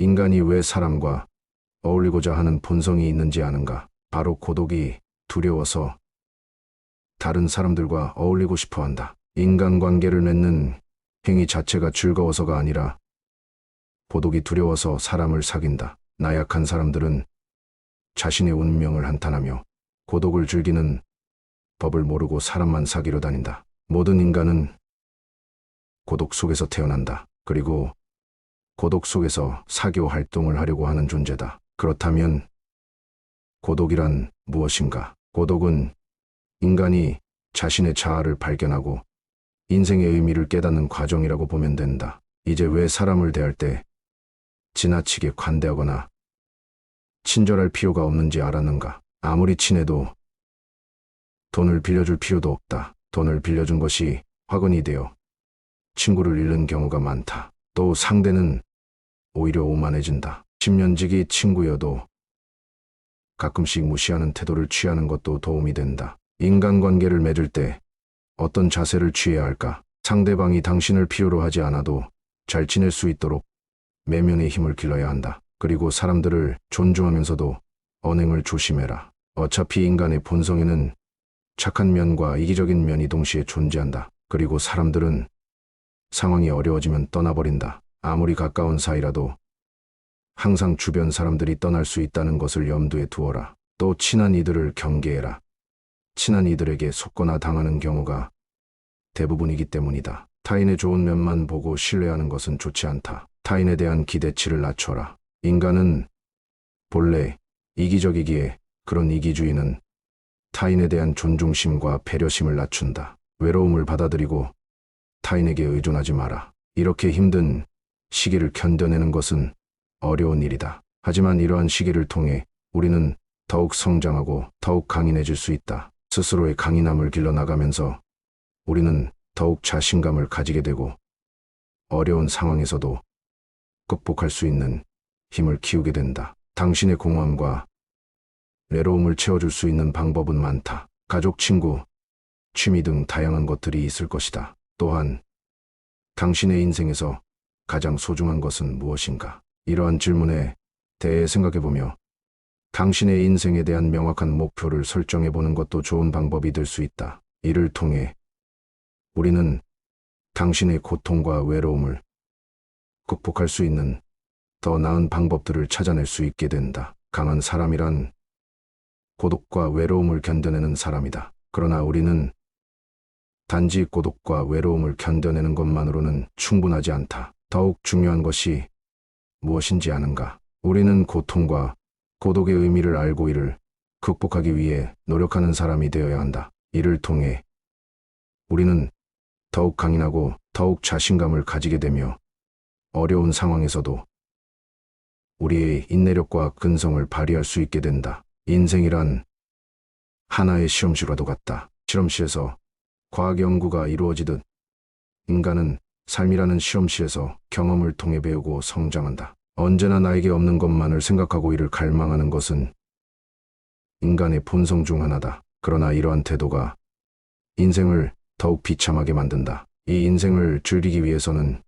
인간이 왜 사람과 어울리고자 하는 본성이 있는지 아는가? 바로 고독이 두려워서 다른 사람들과 어울리고 싶어 한다. 인간관계를 맺는 행위 자체가 즐거워서가 아니라 고독이 두려워서 사람을 사귄다. 나약한 사람들은 자신의 운명을 한탄하며 고독을 즐기는 법을 모르고 사람만 사귀러 다닌다. 모든 인간은 고독 속에서 태어난다. 그리고 고독 속에서 사교 활동을 하려고 하는 존재다. 그렇다면 고독이란 무엇인가? 고독은 인간이 자신의 자아를 발견하고 인생의 의미를 깨닫는 과정이라고 보면 된다. 이제 왜 사람을 대할 때 지나치게 관대하거나 친절할 필요가 없는지 알았는가? 아무리 친해도 돈을 빌려줄 필요도 없다. 돈을 빌려준 것이 화근이 되어 친구를 잃는 경우가 많다. 또 상대는 오히려 오만해진다. 10년지기 친구여도 가끔씩 무시하는 태도를 취하는 것도 도움이 된다. 인간관계를 맺을 때 어떤 자세를 취해야 할까? 상대방이 당신을 필요로 하지 않아도 잘 지낼 수 있도록 내면의 힘을 길러야 한다. 그리고 사람들을 존중하면서도 언행을 조심해라. 어차피 인간의 본성에는 착한 면과 이기적인 면이 동시에 존재한다. 그리고 사람들은 상황이 어려워지면 떠나버린다. 아무리 가까운 사이라도 항상 주변 사람들이 떠날 수 있다는 것을 염두에 두어라. 또 친한 이들을 경계해라. 친한 이들에게 속거나 당하는 경우가 대부분이기 때문이다. 타인의 좋은 면만 보고 신뢰하는 것은 좋지 않다. 타인에 대한 기대치를 낮춰라. 인간은 본래 이기적이기에 그런 이기주의는 타인에 대한 존중심과 배려심을 낮춘다. 외로움을 받아들이고 타인에게 의존하지 마라. 이렇게 힘든 시기를 견뎌내는 것은 어려운 일이다. 하지만 이러한 시기를 통해 우리는 더욱 성장하고 더욱 강인해질 수 있다. 스스로의 강인함을 길러나가면서 우리는 더욱 자신감을 가지게 되고 어려운 상황에서도 극복할 수 있는 힘을 키우게 된다. 당신의 공허함과 외로움을 채워줄 수 있는 방법은 많다. 가족, 친구, 취미 등 다양한 것들이 있을 것이다. 또한 당신의 인생에서 가장 소중한 것은 무엇인가? 이러한 질문에 대해 생각해보며 당신의 인생에 대한 명확한 목표를 설정해보는 것도 좋은 방법이 될 수 있다. 이를 통해 우리는 당신의 고통과 외로움을 극복할 수 있는 더 나은 방법들을 찾아낼 수 있게 된다. 강한 사람이란 고독과 외로움을 견뎌내는 사람이다. 그러나 우리는 단지 고독과 외로움을 견뎌내는 것만으로는 충분하지 않다. 더욱 중요한 것이 무엇인지 아는가? 우리는 고통과 고독의 의미를 알고 이를 극복하기 위해 노력하는 사람이 되어야 한다. 이를 통해 우리는 더욱 강인하고 더욱 자신감을 가지게 되며 어려운 상황에서도 우리의 인내력과 근성을 발휘할 수 있게 된다. 인생이란 하나의 시험실과도 같다. 실험실에서 과학 연구가 이루어지듯 인간은 삶이라는 실험실에서 경험을 통해 배우고 성장한다. 언제나 나에게 없는 것만을 생각하고 이를 갈망하는 것은 인간의 본성 중 하나다. 그러나 이러한 태도가 인생을 더욱 비참하게 만든다. 이 인생을 즐기기 위해서는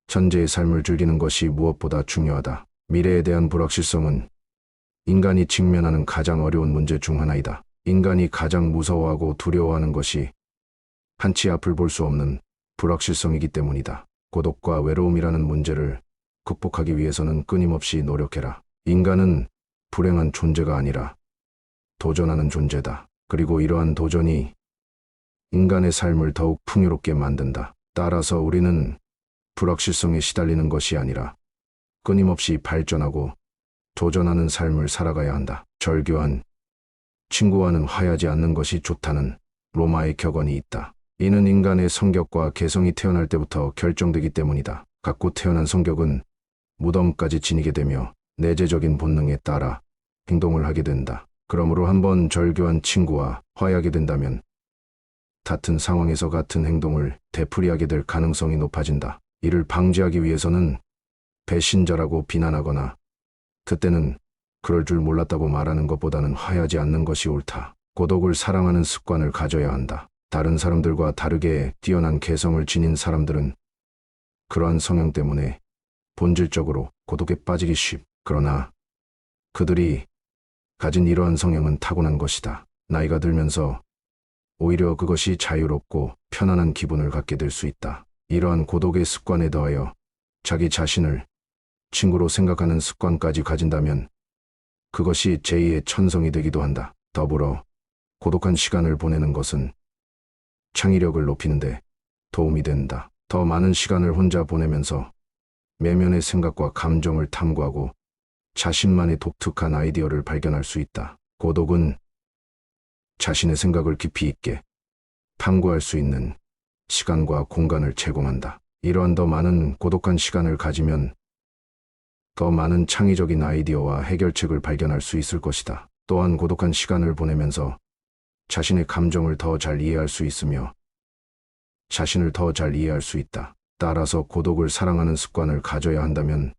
현재의 삶을 즐기는 것이 무엇보다 중요하다. 미래에 대한 불확실성은 인간이 직면하는 가장 어려운 문제 중 하나이다. 인간이 가장 무서워하고 두려워하는 것이 한치 앞을 볼 수 없는 불확실성이기 때문이다. 고독과 외로움이라는 문제를 극복하기 위해서는 끊임없이 노력해라. 인간은 불행한 존재가 아니라 도전하는 존재다. 그리고 이러한 도전이 인간의 삶을 더욱 풍요롭게 만든다. 따라서 우리는 불확실성에 시달리는 것이 아니라 끊임없이 발전하고 도전하는 삶을 살아가야 한다. 절교한 친구와는 화해하지 않는 것이 좋다는 로마의 격언이 있다. 이는 인간의 성격과 개성이 태어날 때부터 결정되기 때문이다. 갖고 태어난 성격은 무덤까지 지니게 되며 내재적인 본능에 따라 행동을 하게 된다. 그러므로 한번 절교한 친구와 화해하게 된다면 같은 상황에서 같은 행동을 되풀이하게 될 가능성이 높아진다. 이를 방지하기 위해서는 배신자라고 비난하거나 그때는 그럴 줄 몰랐다고 말하는 것보다는 화해하지 않는 것이 옳다. 고독을 사랑하는 습관을 가져야 한다. 다른 사람들과 다르게 뛰어난 개성을 지닌 사람들은 그러한 성향 때문에 본질적으로 고독에 빠지기 그러나 그들이 가진 이러한 성향은 타고난 것이다. 나이가 들면서 오히려 그것이 자유롭고 편안한 기분을 갖게 될 수 있다. 이러한 고독의 습관에 더하여 자기 자신을 친구로 생각하는 습관까지 가진다면 그것이 제2의 천성이 되기도 한다. 더불어 고독한 시간을 보내는 것은 창의력을 높이는 데 도움이 된다. 더 많은 시간을 혼자 보내면서 내면의 생각과 감정을 탐구하고 자신만의 독특한 아이디어를 발견할 수 있다. 고독은 자신의 생각을 깊이 있게 탐구할 수 있는 시간과 공간을 제공한다. 이러한 더 많은 고독한 시간을 가지면 더 많은 창의적인 아이디어와 해결책을 발견할 수 있을 것이다. 또한 고독한 시간을 보내면서 자신의 감정을 더 잘 이해할 수 있으며 자신을 더 잘 이해할 수 있다. 따라서 고독을 사랑하는 습관을 가져야 한다면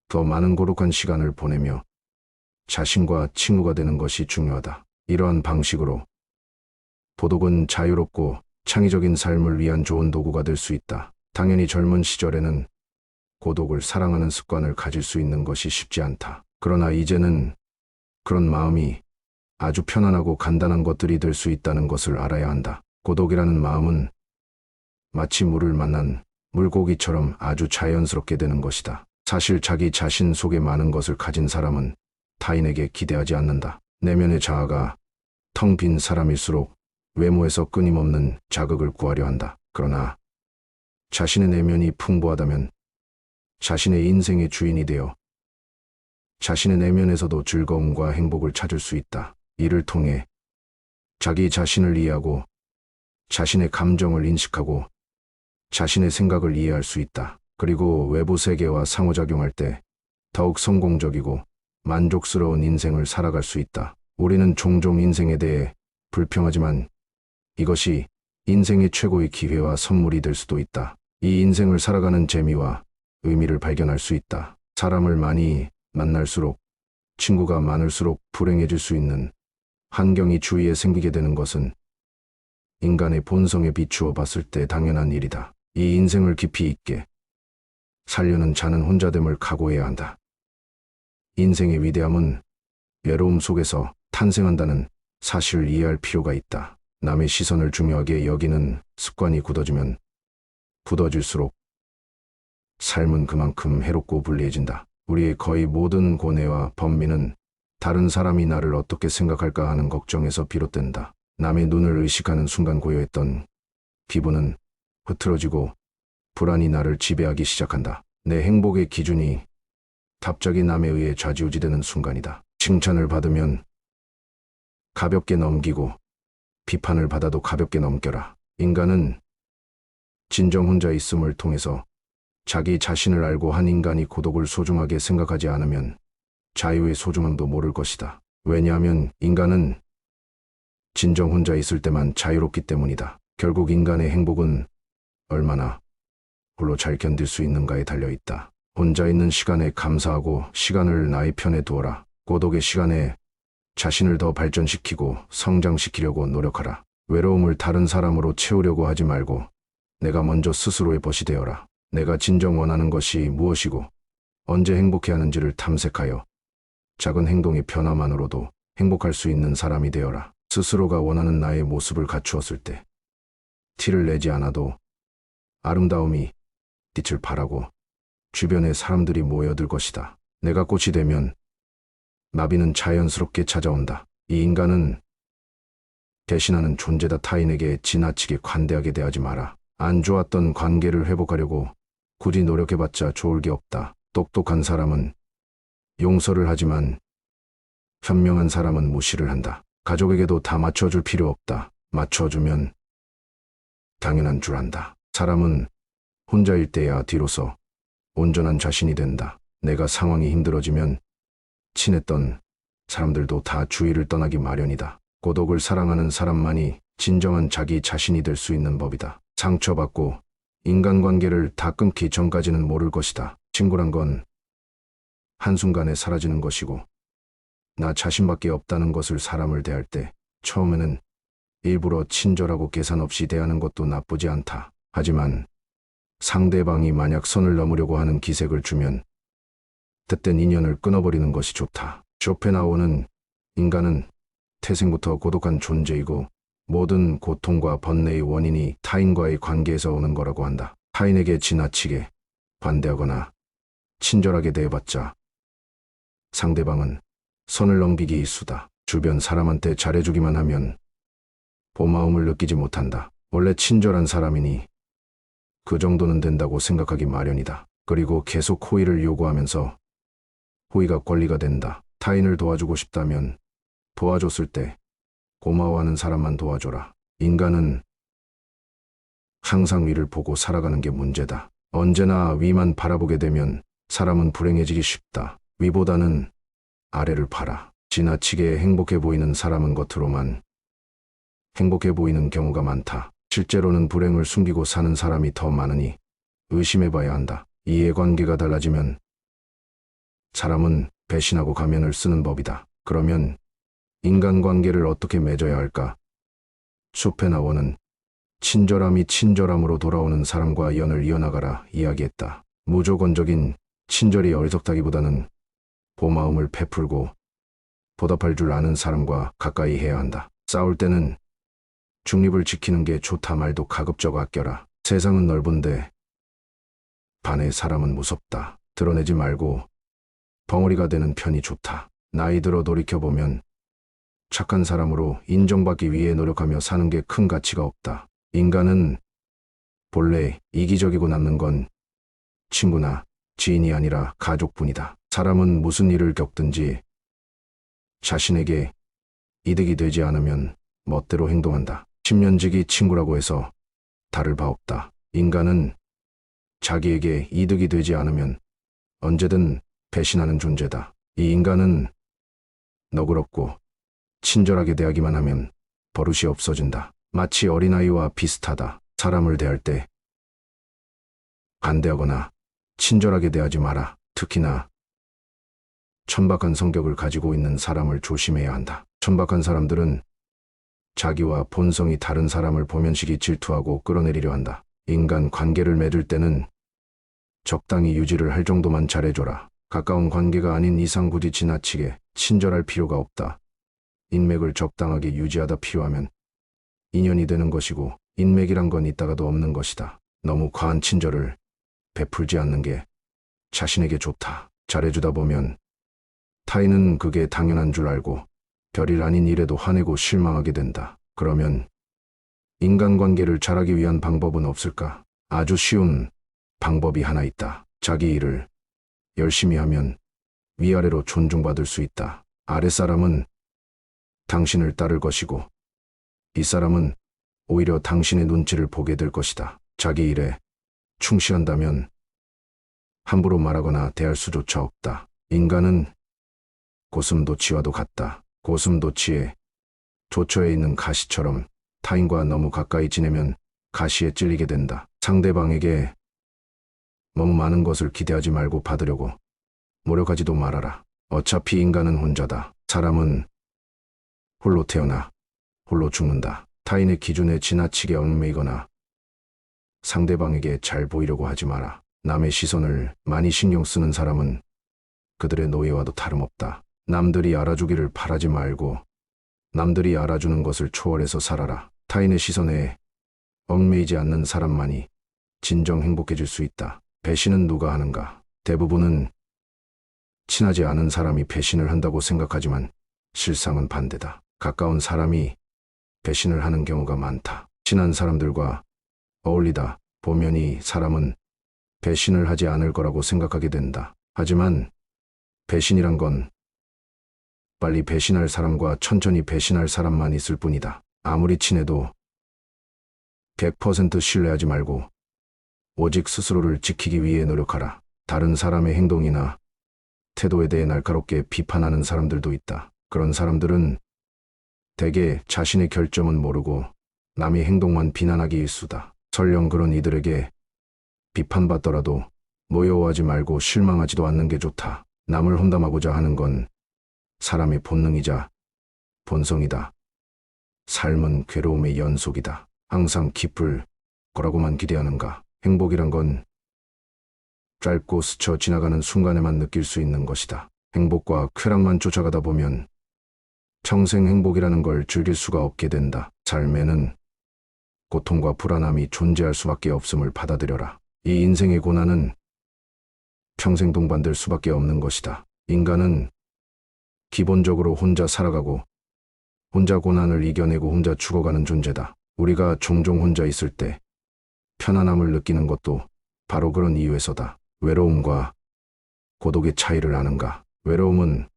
더 많은 고독한 시간을 보내며 자신과 친구가 되는 것이 중요하다. 이러한 방식으로 고독은 자유롭고 창의적인 삶을 위한 좋은 도구가 될 수 있다. 당연히 젊은 시절에는 고독을 사랑하는 습관을 가질 수 있는 것이 쉽지 않다. 그러나 이제는 그런 마음이 아주 편안하고 간단한 것들이 될 수 있다는 것을 알아야 한다. 고독이라는 마음은 마치 물을 만난 물고기처럼 아주 자연스럽게 되는 것이다. 사실 자기 자신 속에 많은 것을 가진 사람은 타인에게 기대하지 않는다. 내면의 자아가 텅 빈 사람일수록 외모에서 끊임없는 자극을 구하려 한다. 그러나 자신의 내면이 풍부하다면 자신의 인생의 주인이 되어 자신의 내면에서도 즐거움과 행복을 찾을 수 있다. 이를 통해 자기 자신을 이해하고 자신의 감정을 인식하고 자신의 생각을 이해할 수 있다. 그리고 외부 세계와 상호작용할 때 더욱 성공적이고 만족스러운 인생을 살아갈 수 있다. 우리는 종종 인생에 대해 불평하지만 이것이 인생의 최고의 기회와 선물이 될 수도 있다. 이 인생을 살아가는 재미와 의미를 발견할 수 있다. 사람을 많이 만날수록 친구가 많을수록 불행해질 수 있는 환경이 주위에 생기게 되는 것은 인간의 본성에 비추어 봤을 때 당연한 일이다. 이 인생을 깊이 있게 살려는 자는 혼자됨을 각오해야 한다. 인생의 위대함은 외로움 속에서 탄생한다는 사실을 이해할 필요가 있다. 남의 시선을 중요하게 여기는 습관이 굳어지면 굳어질수록 삶은 그만큼 해롭고 불리해진다. 우리의 거의 모든 고뇌와 번민은 다른 사람이 나를 어떻게 생각할까 하는 걱정에서 비롯된다. 남의 눈을 의식하는 순간 고요했던 기분은 흐트러지고 불안이 나를 지배하기 시작한다. 내 행복의 기준이 갑자기 남에 의해 좌지우지되는 순간이다. 칭찬을 받으면 가볍게 넘기고 비판을 받아도 가볍게 넘겨라. 인간은 진정 혼자 있음을 통해서 자기 자신을 알고 한 인간이 고독을 소중하게 생각하지 않으면 자유의 소중함도 모를 것이다. 왜냐하면 인간은 진정 혼자 있을 때만 자유롭기 때문이다. 결국 인간의 행복은 얼마나 홀로 잘 견딜 수 있는가에 달려있다. 혼자 있는 시간에 감사하고 시간을 나의 편에 두어라. 고독의 시간에 자신을 더 발전시키고 성장시키려고 노력하라. 외로움을 다른 사람으로 채우려고 하지 말고 내가 먼저 스스로의 벗이 되어라. 내가 진정 원하는 것이 무엇이고 언제 행복해 하는지를 탐색하여 작은 행동의 변화만으로도 행복할 수 있는 사람이 되어라. 스스로가 원하는 나의 모습을 갖추었을 때 티를 내지 않아도 아름다움이 빛을 발하고 주변에 사람들이 모여들 것이다. 내가 꽃이 되면 나비는 자연스럽게 찾아온다. 이 인간은 대신하는 존재다. 타인에게 지나치게 관대하게 대하지 마라. 안 좋았던 관계를 회복하려고 굳이 노력해봤자 좋을 게 없다. 똑똑한 사람은 용서를 하지만 현명한 사람은 무시를 한다. 가족에게도 다 맞춰줄 필요 없다. 맞춰주면 당연한 줄 안다. 사람은 혼자일 때야 뒤로서 온전한 자신이 된다. 내가 상황이 힘들어지면 친했던 사람들도 다 주위를 떠나기 마련이다. 고독을 사랑하는 사람만이 진정한 자기 자신이 될 수 있는 법이다. 상처받고 인간관계를 다 끊기 전까지는 모를 것이다. 친구란 건 한순간에 사라지는 것이고 나 자신밖에 없다는 것을 사람을 대할 때 처음에는 일부러 친절하고 계산 없이 대하는 것도 나쁘지 않다. 하지만 상대방이 만약 선을 넘으려고 하는 기색을 주면 그땐 인연을 끊어버리는 것이 좋다. 쇼펜하우어는 인간은 태생부터 고독한 존재이고 모든 고통과 번뇌의 원인이 타인과의 관계에서 오는 거라고 한다. 타인에게 지나치게 반대하거나 친절하게 대해봤자 상대방은 선을 넘기기 일쑤다. 주변 사람한테 잘해주기만 하면 고마움을 느끼지 못한다. 원래 친절한 사람이니 그 정도는 된다고 생각하기 마련이다. 그리고 계속 호의를 요구하면서 호의가 권리가 된다. 타인을 도와주고 싶다면 도와줬을 때 고마워하는 사람만 도와줘라. 인간은 항상 위를 보고 살아가는 게 문제다. 언제나 위만 바라보게 되면 사람은 불행해지기 쉽다. 위보다는 아래를 봐라. 지나치게 행복해 보이는 사람은 겉으로만 행복해 보이는 경우가 많다. 실제로는 불행을 숨기고 사는 사람이 더 많으니 의심해봐야 한다. 이해관계가 달라지면 사람은 배신하고 가면을 쓰는 법이다. 그러면 인간관계를 어떻게 맺어야 할까? 쇼펜하우어는 친절함이 친절함으로 돌아오는 사람과 연을 이어나가라 이야기했다. 무조건적인 친절이 어리석다기보다는 고마움을 베풀고 보답할 줄 아는 사람과 가까이 해야 한다. 싸울 때는 중립을 지키는 게 좋다 말도 가급적 아껴라. 세상은 넓은데 반의 사람은 무섭다. 드러내지 말고 벙어리가 되는 편이 좋다. 나이 들어 돌이켜보면 착한 사람으로 인정받기 위해 노력하며 사는 게 큰 가치가 없다. 인간은 본래 이기적이고 남는 건 친구나 지인이 아니라 가족뿐이다. 사람은 무슨 일을 겪든지 자신에게 이득이 되지 않으면 멋대로 행동한다. 10년지기 친구라고 해서 다를 바 없다. 인간은 자기에게 이득이 되지 않으면 언제든 배신하는 존재다. 이 인간은 너그럽고 친절하게 대하기만 하면 버릇이 없어진다. 마치 어린아이와 비슷하다. 사람을 대할 때 반대하거나 친절하게 대하지 마라. 특히나 천박한 성격을 가지고 있는 사람을 조심해야 한다. 천박한 사람들은 자기와 본성이 다른 사람을 보면식이 질투하고 끌어내리려 한다. 인간 관계를 맺을 때는 적당히 유지를 할 정도만 잘해줘라. 가까운 관계가 아닌 이상 굳이 지나치게 친절할 필요가 없다. 인맥을 적당하게 유지하다 필요하면 인연이 되는 것이고 인맥이란 건 있다가도 없는 것이다. 너무 과한 친절을 베풀지 않는 게 자신에게 좋다. 잘해주다 보면 타인은 그게 당연한 줄 알고 별일 아닌 일에도 화내고 실망하게 된다. 그러면 인간관계를 잘하기 위한 방법은 없을까? 아주 쉬운 방법이 하나 있다. 자기 일을 열심히 하면 위아래로 존중받을 수 있다. 아랫사람은 당신을 따를 것이고 윗사람은 오히려 당신의 눈치를 보게 될 것이다. 자기 일에 충실한다면 함부로 말하거나 대할 수조차 없다. 인간은 고슴도치와도 같다. 고슴도치의 조처에 있는 가시처럼 타인과 너무 가까이 지내면 가시에 찔리게 된다. 상대방에게 너무 많은 것을 기대하지 말고 받으려고 노력하지도 말아라. 어차피 인간은 혼자다. 사람은 홀로 태어나 홀로 죽는다. 타인의 기준에 지나치게 얽매이거나 상대방에게 잘 보이려고 하지 마라. 남의 시선을 많이 신경 쓰는 사람은 그들의 노예와도 다름없다. 남들이 알아주기를 바라지 말고 남들이 알아주는 것을 초월해서 살아라. 타인의 시선에 얽매이지 않는 사람만이 진정 행복해질 수 있다. 배신은 누가 하는가? 대부분은 친하지 않은 사람이 배신을 한다고 생각하지만 실상은 반대다. 가까운 사람이 배신을 하는 경우가 많다. 친한 사람들과 어울리다 보면 이 사람은 배신을 하지 않을 거라고 생각하게 된다. 하지만 배신이란 건 빨리 배신할 사람과 천천히 배신할 사람만 있을 뿐이다. 아무리 친해도 100% 신뢰하지 말고 오직 스스로를 지키기 위해 노력하라. 다른 사람의 행동이나 태도에 대해 날카롭게 비판하는 사람들도 있다. 그런 사람들은 대개 자신의 결점은 모르고 남의 행동만 비난하기 일쑤다. 설령 그런 이들에게 비판받더라도 노여워하지 말고 실망하지도 않는 게 좋다. 남을 험담하고자 하는 건 사람의 본능이자 본성이다. 삶은 괴로움의 연속이다. 항상 기쁠 거라고만 기대하는가? 행복이란 건 짧고 스쳐 지나가는 순간에만 느낄 수 있는 것이다. 행복과 쾌락만 쫓아가다 보면 평생 행복이라는 걸 즐길 수가 없게 된다. 삶에는 고통과 불안함이 존재할 수밖에 없음을 받아들여라. 이 인생의 고난은 평생 동반될 수밖에 없는 것이다. 인간은 기본적으로 혼자 살아가고 혼자 고난을 이겨내고 혼자 죽어가는 존재다. 우리가 종종 혼자 있을 때 편안함을 느끼는 것도 바로 그런 이유에서다. 외로움과 고독의 차이를 아는가? 외로움은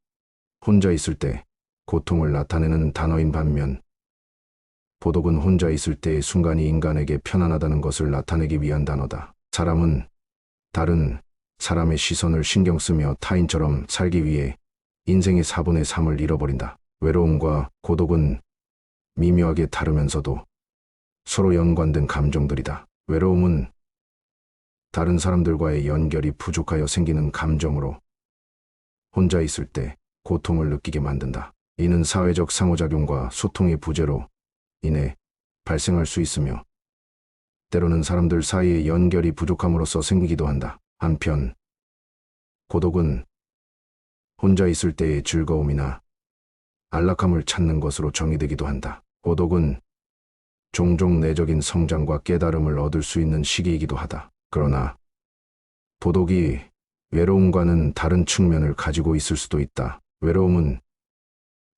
혼자 있을 때 고통을 나타내는 단어인 반면 고독은 혼자 있을 때의 순간이 인간에게 편안하다는 것을 나타내기 위한 단어다. 사람은 다른 사람의 시선을 신경 쓰며 타인처럼 살기 위해 인생의 4분의 3을 잃어버린다. 외로움과 고독은 미묘하게 다르면서도 서로 연관된 감정들이다. 외로움은 다른 사람들과의 연결이 부족하여 생기는 감정으로 혼자 있을 때 고통을 느끼게 만든다. 이는 사회적 상호작용과 소통의 부재로 인해 발생할 수 있으며 때로는 사람들 사이의 연결이 부족함으로써 생기기도 한다. 한편 고독은 혼자 있을 때의 즐거움이나 안락함을 찾는 것으로 정의되기도 한다. 고독은 종종 내적인 성장과 깨달음을 얻을 수 있는 시기이기도 하다. 그러나 고독이 외로움과는 다른 측면을 가지고 있을 수도 있다. 외로움은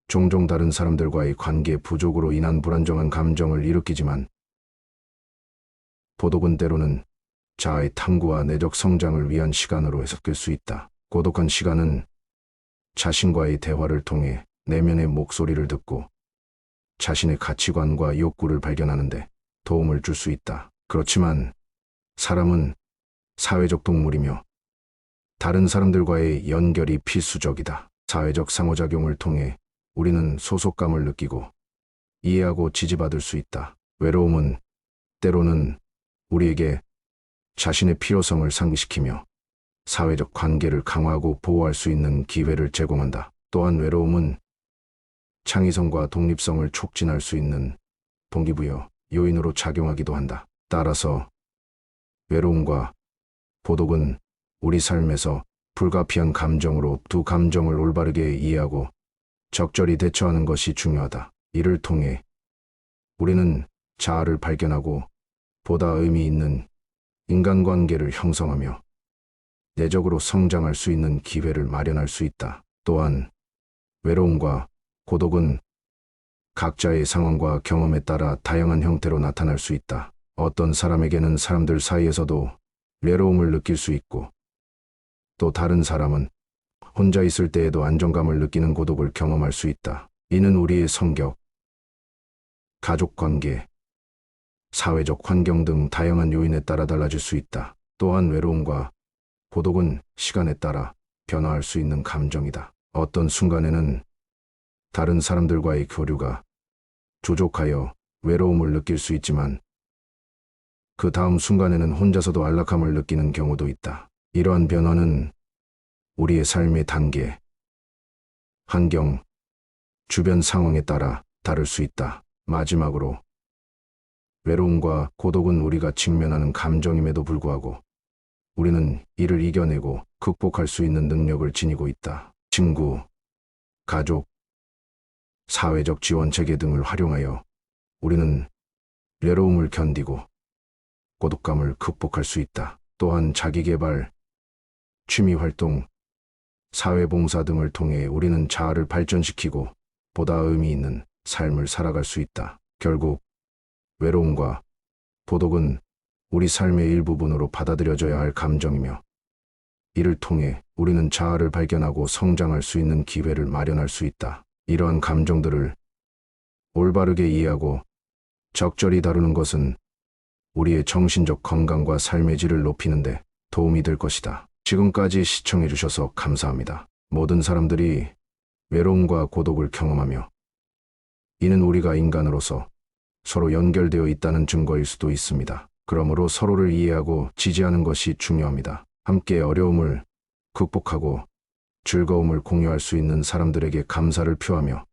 종종 다른 사람들과의 관계 부족으로 인한 불안정한 감정을 일으키지만 고독은 때로는 자아의 탐구와 내적 성장을 위한 시간으로 해석될 수 있다. 고독한 시간은 자신과의 대화를 통해 내면의 목소리를 듣고 자신의 가치관과 욕구를 발견하는데 도움을 줄 수 있다. 그렇지만 사람은 사회적 동물이며 다른 사람들과의 연결이 필수적이다. 사회적 상호작용을 통해 우리는 소속감을 느끼고 이해하고 지지받을 수 있다. 외로움은 때로는 우리에게 자신의 필요성을 상기시키며 사회적 관계를 강화하고 보호할 수 있는 기회를 제공한다. 또한 외로움은 창의성과 독립성을 촉진할 수 있는 동기부여 요인으로 작용하기도 한다. 따라서 외로움과 고독은 우리 삶에서 불가피한 감정으로 두 감정을 올바르게 이해하고 적절히 대처하는 것이 중요하다. 이를 통해 우리는 자아를 발견하고 보다 의미 있는 인간관계를 형성하며 내적으로 성장할 수 있는 기회를 마련할 수 있다. 또한 외로움과 고독은 각자의 상황과 경험에 따라 다양한 형태로 나타날 수 있다. 어떤 사람에게는 사람들 사이에서도 외로움을 느낄 수 있고 또 다른 사람은 혼자 있을 때에도 안정감을 느끼는 고독을 경험할 수 있다. 이는 우리의 성격, 가족관계, 사회적 환경 등 다양한 요인에 따라 달라질 수 있다. 또한 외로움과 고독은 시간에 따라 변화할 수 있는 감정이다. 어떤 순간에는 다른 사람들과의 교류가 부족하여 외로움을 느낄 수 있지만 그 다음 순간에는 혼자서도 안락함을 느끼는 경우도 있다. 이러한 변화는 우리의 삶의 단계, 환경, 주변 상황에 따라 다를 수 있다. 마지막으로 외로움과 고독은 우리가 직면하는 감정임에도 불구하고 우리는 이를 이겨내고 극복할 수 있는 능력을 지니고 있다. 친구, 가족, 사회적 지원 체계 등을 활용하여 우리는 외로움을 견디고 고독감을 극복할 수 있다. 또한 자기계발, 취미활동, 사회봉사 등을 통해 우리는 자아를 발전시키고 보다 의미 있는 삶을 살아갈 수 있다. 결국 외로움과 고독은 우리 삶의 일부분으로 받아들여져야 할 감정이며 이를 통해 우리는 자아를 발견하고 성장할 수 있는 기회를 마련할 수 있다. 이러한 감정들을 올바르게 이해하고 적절히 다루는 것은 우리의 정신적 건강과 삶의 질을 높이는 데 도움이 될 것이다. 지금까지 시청해 주셔서 감사합니다. 모든 사람들이 외로움과 고독을 경험하며 이는 우리가 인간으로서 서로 연결되어 있다는 증거일 수도 있습니다. 그러므로 서로를 이해하고 지지하는 것이 중요합니다. 함께 어려움을 극복하고 즐거움을 공유할 수 있는 사람들에게 감사를 표하며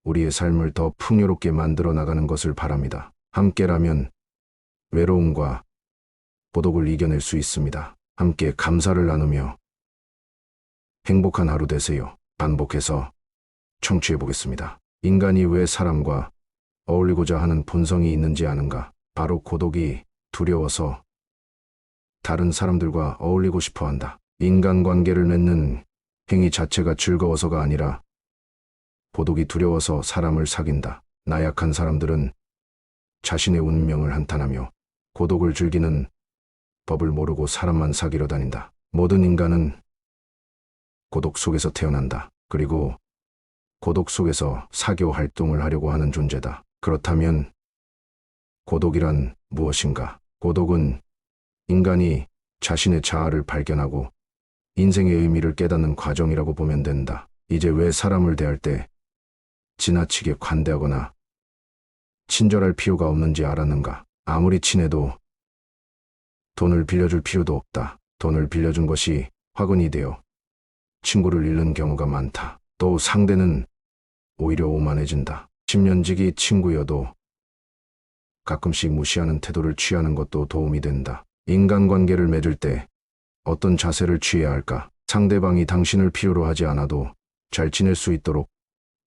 우리의 삶을 더 풍요롭게 만들어 나가는 것을 바랍니다. 함께라면 외로움과 고독을 이겨낼 수 있습니다. 함께 감사를 나누며 행복한 하루 되세요. 반복해서 청취해 보겠습니다. 인간이 왜 사람과 어울리고자 하는 본성이 있는지 아는가? 바로 고독이 두려워서 다른 사람들과 어울리고 싶어 한다. 인간관계를 맺는 행위 자체가 즐거워서가 아니라 고독이 두려워서 사람을 사귄다. 나약한 사람들은 자신의 운명을 한탄하며 고독을 즐기는 법을 모르고 사람만 사귀러 다닌다. 모든 인간은 고독 속에서 태어난다. 그리고 고독 속에서 사교 활동을 하려고 하는 존재다. 그렇다면 고독이란 무엇인가? 고독은 인간이 자신의 자아를 발견하고 인생의 의미를 깨닫는 과정이라고 보면 된다. 이제 왜 사람을 대할 때 지나치게 관대하거나 친절할 필요가 없는지 알았는가? 아무리 친해도 돈을 빌려줄 필요도 없다. 돈을 빌려준 것이 화근이 되어 친구를 잃는 경우가 많다. 또 상대는 오히려 오만해진다. 10년지기 친구여도 가끔씩 무시하는 태도를 취하는 것도 도움이 된다. 인간관계를 맺을 때 어떤 자세를 취해야 할까? 상대방이 당신을 필요로 하지 않아도 잘 지낼 수 있도록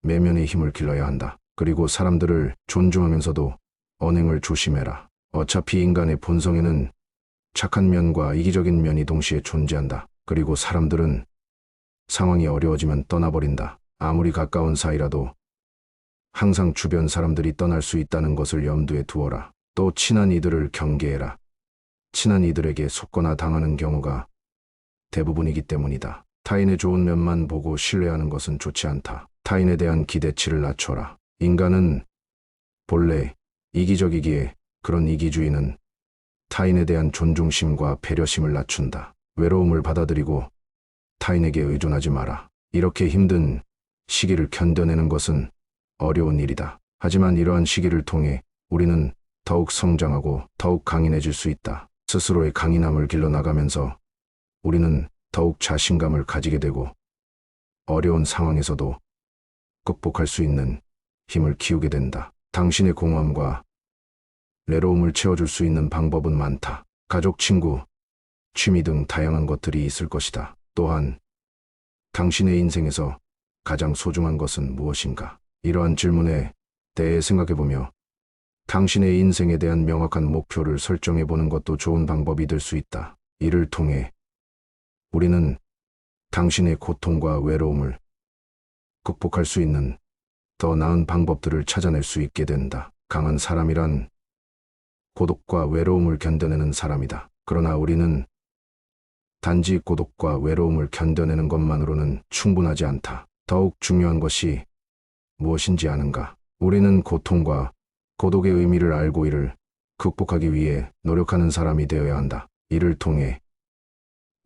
내면의 힘을 길러야 한다. 그리고 사람들을 존중하면서도 언행을 조심해라. 어차피 인간의 본성에는 착한 면과 이기적인 면이 동시에 존재한다. 그리고 사람들은 상황이 어려워지면 떠나버린다. 아무리 가까운 사이라도 항상 주변 사람들이 떠날 수 있다는 것을 염두에 두어라. 또 친한 이들을 경계해라. 친한 이들에게 속거나 당하는 경우가 대부분이기 때문이다. 타인의 좋은 면만 보고 신뢰하는 것은 좋지 않다. 타인에 대한 기대치를 낮춰라. 인간은 본래 이기적이기에 그런 이기주의는 타인에 대한 존중심과 배려심을 낮춘다. 외로움을 받아들이고 타인에게 의존하지 마라. 이렇게 힘든 시기를 견뎌내는 것은 어려운 일이다. 하지만 이러한 시기를 통해 우리는 더욱 성장하고 더욱 강인해질 수 있다. 스스로의 강인함을 길러나가면서 우리는 더욱 자신감을 가지게 되고 어려운 상황에서도 극복할 수 있는 힘을 키우게 된다. 당신의 공허함과 외로움을 채워줄 수 있는 방법은 많다. 가족, 친구, 취미 등 다양한 것들이 있을 것이다. 또한 당신의 인생에서 가장 소중한 것은 무엇인가? 이러한 질문에 대해 생각해보며 당신의 인생에 대한 명확한 목표를 설정해보는 것도 좋은 방법이 될 수 있다. 이를 통해 우리는 당신의 고통과 외로움을 극복할 수 있는 더 나은 방법들을 찾아낼 수 있게 된다. 강한 사람이란 고독과 외로움을 견뎌내는 사람이다. 그러나 우리는 단지 고독과 외로움을 견뎌내는 것만으로는 충분하지 않다. 더욱 중요한 것이 무엇인지 아는가? 우리는 고통과 고독의 의미를 알고 이를 극복하기 위해 노력하는 사람이 되어야 한다. 이를 통해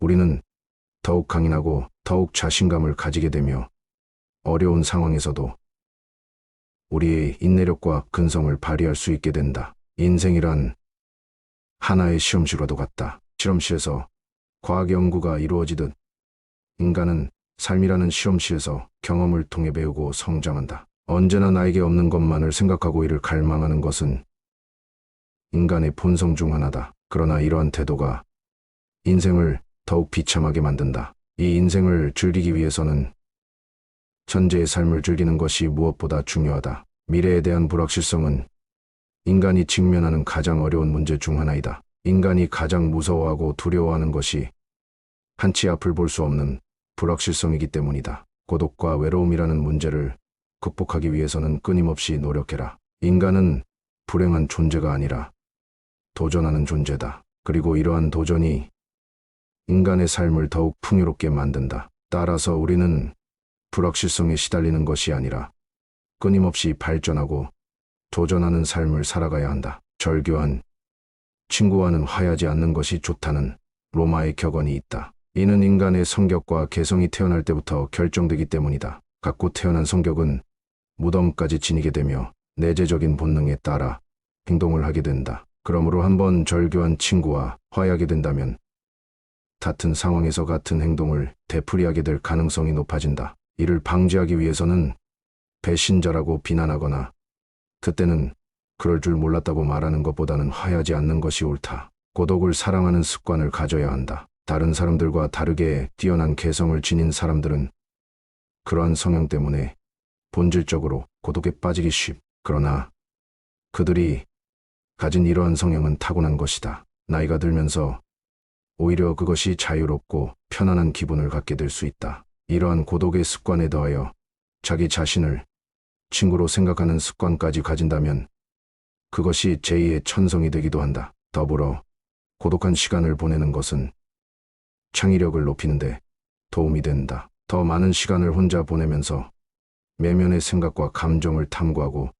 우리는 더욱 강인하고 더욱 자신감을 가지게 되며 어려운 상황에서도 우리의 인내력과 근성을 발휘할 수 있게 된다. 인생이란 하나의 시험실과도 같다. 실험실에서 과학 연구가 이루어지듯 인간은 삶이라는 시험실에서 경험을 통해 배우고 성장한다. 언제나 나에게 없는 것만을 생각하고 이를 갈망하는 것은 인간의 본성 중 하나다. 그러나 이러한 태도가 인생을 더욱 비참하게 만든다. 이 인생을 즐기기 위해서는 현재의 삶을 즐기는 것이 무엇보다 중요하다. 미래에 대한 불확실성은 인간이 직면하는 가장 어려운 문제 중 하나이다. 인간이 가장 무서워하고 두려워하는 것이 한치 앞을 볼 수 없는 불확실성이기 때문이다. 고독과 외로움이라는 문제를 극복하기 위해서는 끊임없이 노력해라. 인간은 불행한 존재가 아니라 도전하는 존재다. 그리고 이러한 도전이 인간의 삶을 더욱 풍요롭게 만든다. 따라서 우리는 불확실성에 시달리는 것이 아니라 끊임없이 발전하고 도전하는 삶을 살아가야 한다. 절교한 친구와는 화해하지 않는 것이 좋다는 로마의 격언이 있다. 이는 인간의 성격과 개성이 태어날 때부터 결정되기 때문이다. 갖고 태어난 성격은 무덤까지 지니게 되며 내재적인 본능에 따라 행동을 하게 된다. 그러므로 한번 절교한 친구와 화해하게 된다면 같은 상황에서 같은 행동을 되풀이하게 될 가능성이 높아진다. 이를 방지하기 위해서는 배신자라고 비난하거나 그때는 그럴 줄 몰랐다고 말하는 것보다는 화해하지 않는 것이 옳다. 고독을 사랑하는 습관을 가져야 한다. 다른 사람들과 다르게 뛰어난 개성을 지닌 사람들은 그러한 성향 때문에 본질적으로 고독에 빠지기 쉽. 그러나 그들이 가진 이러한 성향은 타고난 것이다. 나이가 들면서 오히려 그것이 자유롭고 편안한 기분을 갖게 될 수 있다. 이러한 고독의 습관에 더하여 자기 자신을 친구로 생각하는 습관까지 가진다면 그것이 제2의 천성이 되기도 한다. 더불어 고독한 시간을 보내는 것은 창의력을 높이는 데 도움이 된다. 더 많은 시간을 혼자 보내면서 내면의 생각과 감정을 탐구하고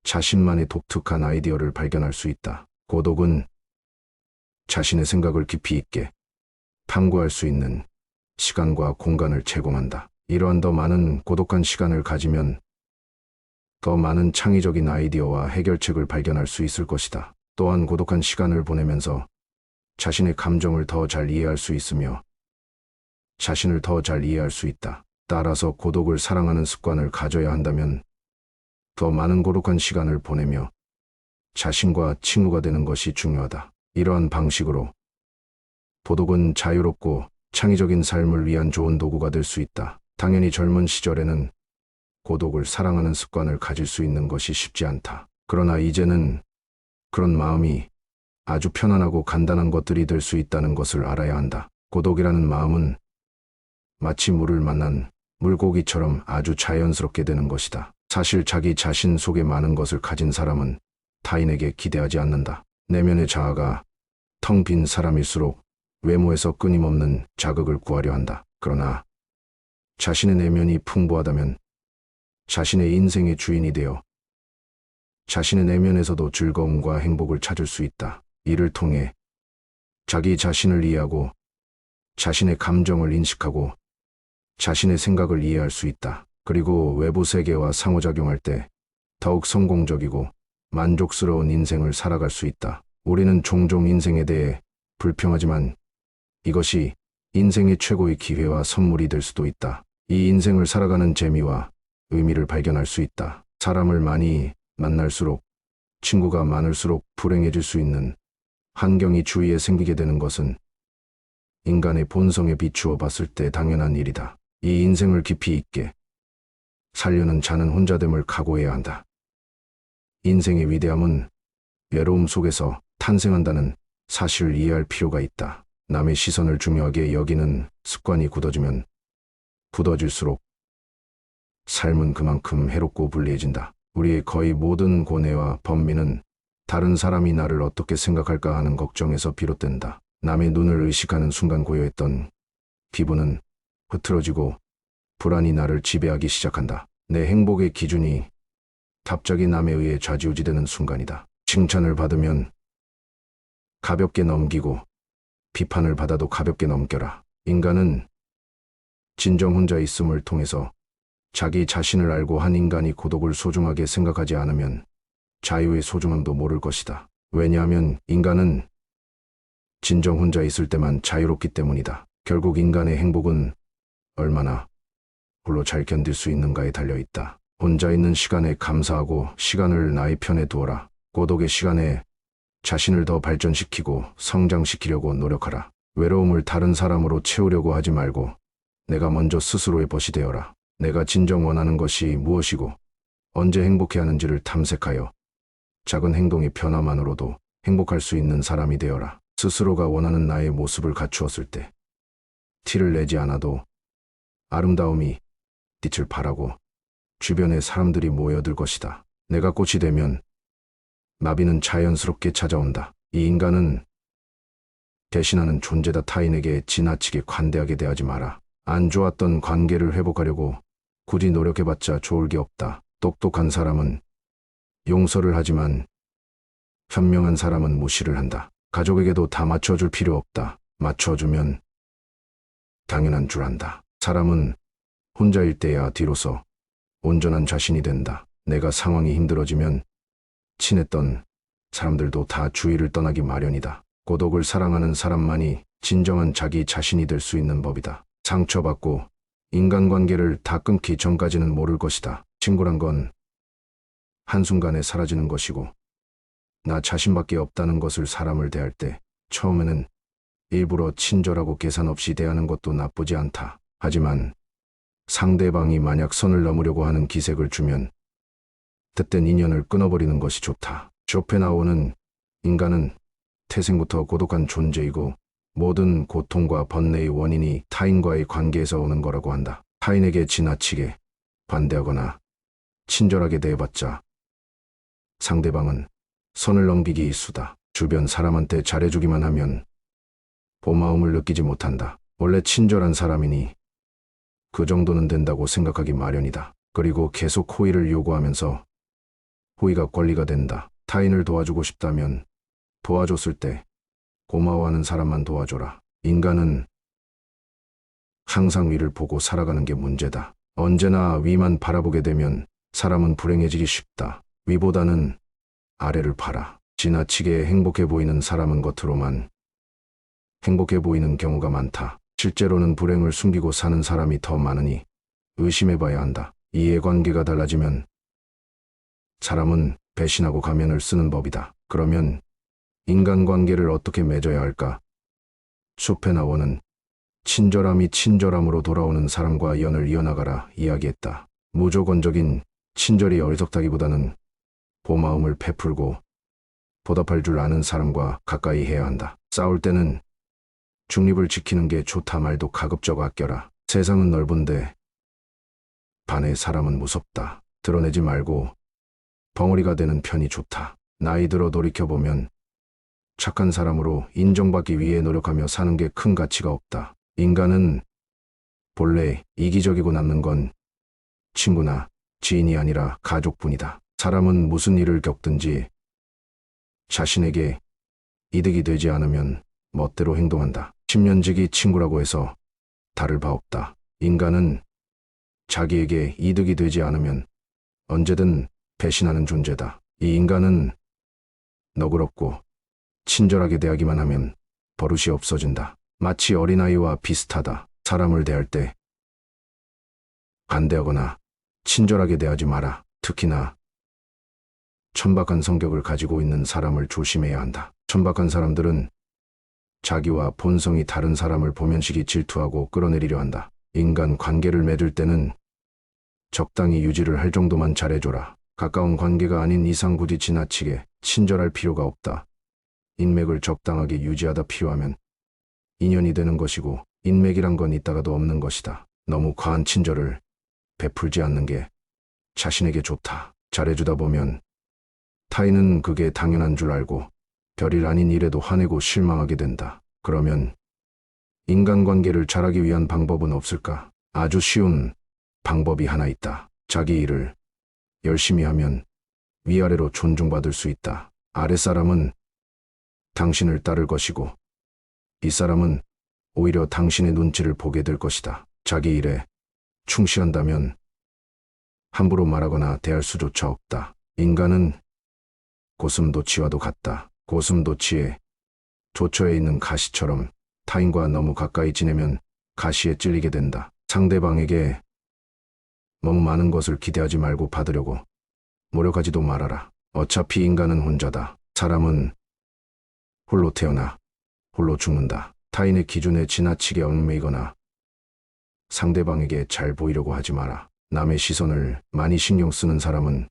자신만의 독특한 아이디어를 발견할 수 있다. 고독은 자신의 생각을 깊이 있게 탐구할 수 있는 시간과 공간을 제공한다. 이러한 더 많은 고독한 시간을 가지면 더 많은 창의적인 아이디어와 해결책을 발견할 수 있을 것이다. 또한 고독한 시간을 보내면서 자신의 감정을 더 잘 이해할 수 있으며 자신을 더 잘 이해할 수 있다. 따라서 고독을 사랑하는 습관을 가져야 한다면 더 많은 고독한 시간을 보내며 자신과 친구가 되는 것이 중요하다. 이러한 방식으로 고독은 자유롭고 창의적인 삶을 위한 좋은 도구가 될 수 있다. 당연히 젊은 시절에는 고독을 사랑하는 습관을 가질 수 있는 것이 쉽지 않다. 그러나 이제는 그런 마음이 아주 편안하고 간단한 것들이 될 수 있다는 것을 알아야 한다. 고독이라는 마음은 마치 물을 만난 물고기처럼 아주 자연스럽게 되는 것이다. 사실 자기 자신 속에 많은 것을 가진 사람은 타인에게 기대하지 않는다. 내면의 자아가 텅 빈 사람일수록 외모에서 끊임없는 자극을 구하려 한다. 그러나 자신의 내면이 풍부하다면 자신의 인생의 주인이 되어 자신의 내면에서도 즐거움과 행복을 찾을 수 있다. 이를 통해 자기 자신을 이해하고 자신의 감정을 인식하고 자신의 생각을 이해할 수 있다. 그리고 외부 세계와 상호작용할 때 더욱 성공적이고 만족스러운 인생을 살아갈 수 있다. 우리는 종종 인생에 대해 불평하지만 이것이 인생의 최고의 기회와 선물이 될 수도 있다. 이 인생을 살아가는 재미와 의미를 발견할 수 있다. 사람을 많이 만날수록 친구가 많을수록 불행해질 수 있는 환경이 주위에 생기게 되는 것은 인간의 본성에 비추어 봤을 때 당연한 일이다. 이 인생을 깊이 있게 살려는 자는 혼자됨을 각오해야 한다. 인생의 위대함은 외로움 속에서 탄생한다는 사실을 이해할 필요가 있다. 남의 시선을 중요하게 여기는 습관이 굳어지면 굳어질수록 삶은 그만큼 해롭고 불리해진다. 우리의 거의 모든 고뇌와 번민은 다른 사람이 나를 어떻게 생각할까 하는 걱정에서 비롯된다. 남의 눈을 의식하는 순간 고요했던 기분은 흐트러지고 불안이 나를 지배하기 시작한다. 내 행복의 기준이 갑자기 남에 의해 좌지우지되는 순간이다. 칭찬을 받으면 가볍게 넘기고 비판을 받아도 가볍게 넘겨라. 인간은 진정 혼자 있음을 통해서 자기 자신을 알고 한 인간이 고독을 소중하게 생각하지 않으면 자유의 소중함도 모를 것이다. 왜냐하면 인간은 진정 혼자 있을 때만 자유롭기 때문이다. 결국 인간의 행복은 얼마나 홀로 잘 견딜 수 있는가에 달려있다. 혼자 있는 시간에 감사하고 시간을 나의 편에 두어라. 고독의 시간에 자신을 더 발전시키고 성장시키려고 노력하라. 외로움을 다른 사람으로 채우려고 하지 말고 내가 먼저 스스로의 벗이 되어라. 내가 진정 원하는 것이 무엇이고 언제 행복해 하는지를 탐색하여 작은 행동의 변화만으로도 행복할 수 있는 사람이 되어라. 스스로가 원하는 나의 모습을 갖추었을 때 티를 내지 않아도 아름다움이 빛을 발하고 주변에 사람들이 모여들 것이다. 내가 꽃이 되면 나비는 자연스럽게 찾아온다. 이 인간은 대신하는 존재다. 타인에게 지나치게 관대하게 대하지 마라. 안 좋았던 관계를 회복하려고 굳이 노력해봤자 좋을 게 없다. 똑똑한 사람은 용서를 하지만 현명한 사람은 무시를 한다. 가족에게도 다 맞춰줄 필요 없다. 맞춰주면 당연한 줄 안다. 사람은 혼자일 때야 뒤로서 온전한 자신이 된다. 내가 상황이 힘들어지면 친했던 사람들도 다 주위를 떠나기 마련이다. 고독을 사랑하는 사람만이 진정한 자기 자신이 될 수 있는 법이다. 상처받고 인간관계를 다 끊기 전까지는 모를 것이다. 친구란 건 한순간에 사라지는 것이고 나 자신밖에 없다는 것을 사람을 대할 때 처음에는 일부러 친절하고 계산 없이 대하는 것도 나쁘지 않다. 하지만 상대방이 만약 선을 넘으려고 하는 기색을 주면 그땐 인연을 끊어버리는 것이 좋다. 쇼펜하우어는 인간은 태생부터 고독한 존재이고 모든 고통과 번뇌의 원인이 타인과의 관계에서 오는 거라고 한다. 타인에게 지나치게 반대하거나 친절하게 대해봤자 상대방은 선을 넘기기 일쑤다. 주변 사람한테 잘해주기만 하면 고마움을 느끼지 못한다. 원래 친절한 사람이니 그 정도는 된다고 생각하기 마련이다. 그리고 계속 호의를 요구하면서 호의가 권리가 된다. 타인을 도와주고 싶다면 도와줬을 때 고마워하는 사람만 도와줘라. 인간은 항상 위를 보고 살아가는 게 문제다. 언제나 위만 바라보게 되면 사람은 불행해지기 쉽다. 위보다는 아래를 봐라. 지나치게 행복해 보이는 사람은 겉으로만 행복해 보이는 경우가 많다. 실제로는 불행을 숨기고 사는 사람이 더 많으니 의심해봐야 한다. 이해관계가 달라지면 사람은 배신하고 가면을 쓰는 법이다. 그러면 인간관계를 어떻게 맺어야 할까? 쇼펜하우어는 친절함이 친절함으로 돌아오는 사람과 연을 이어나가라 이야기했다. 무조건적인 친절이 어리석다기보다는 고마움을 베풀고 보답할 줄 아는 사람과 가까이 해야 한다. 싸울 때는 중립을 지키는 게 좋다 말도 가급적 아껴라. 세상은 넓은데 반의 사람은 무섭다. 드러내지 말고 벙어리가 되는 편이 좋다. 나이 들어 돌이켜보면 착한 사람으로 인정받기 위해 노력하며 사는 게 큰 가치가 없다. 인간은 본래 이기적이고 남는 건 친구나 지인이 아니라 가족뿐이다. 사람은 무슨 일을 겪든지 자신에게 이득이 되지 않으면 멋대로 행동한다. 10년지기 친구라고 해서 다를 바 없다. 인간은 자기에게 이득이 되지 않으면 언제든 배신하는 존재다. 이 인간은 너그럽고 친절하게 대하기만 하면 버릇이 없어진다. 마치 어린아이와 비슷하다. 사람을 대할 때 반대하거나 친절하게 대하지 마라. 특히나 천박한 성격을 가지고 있는 사람을 조심해야 한다. 천박한 사람들은 자기와 본성이 다른 사람을 보면식이 질투하고 끌어내리려 한다. 인간 관계를 맺을 때는 적당히 유지를 할 정도만 잘해줘라. 가까운 관계가 아닌 이상 굳이 지나치게 친절할 필요가 없다. 인맥을 적당하게 유지하다 필요하면 인연이 되는 것이고 인맥이란 건 있다가도 없는 것이다. 너무 과한 친절을 베풀지 않는 게 자신에게 좋다. 잘해주다 보면 타인은 그게 당연한 줄 알고 별일 아닌 일에도 화내고 실망하게 된다. 그러면 인간관계를 잘하기 위한 방법은 없을까? 아주 쉬운 방법이 하나 있다. 자기 일을 열심히 하면 위아래로 존중받을 수 있다. 아랫사람은 당신을 따를 것이고 윗사람은 오히려 당신의 눈치를 보게 될 것이다. 자기 일에 충실한다면 함부로 말하거나 대할 수조차 없다. 인간은 고슴도치와도 같다. 고슴도치의 조처에 있는 가시처럼 타인과 너무 가까이 지내면 가시에 찔리게 된다. 상대방에게 너무 많은 것을 기대하지 말고 받으려고 노력하지도 말아라. 어차피 인간은 혼자다. 사람은 홀로 태어나 홀로 죽는다. 타인의 기준에 지나치게 얽매이거나 상대방에게 잘 보이려고 하지 마라. 남의 시선을 많이 신경 쓰는 사람은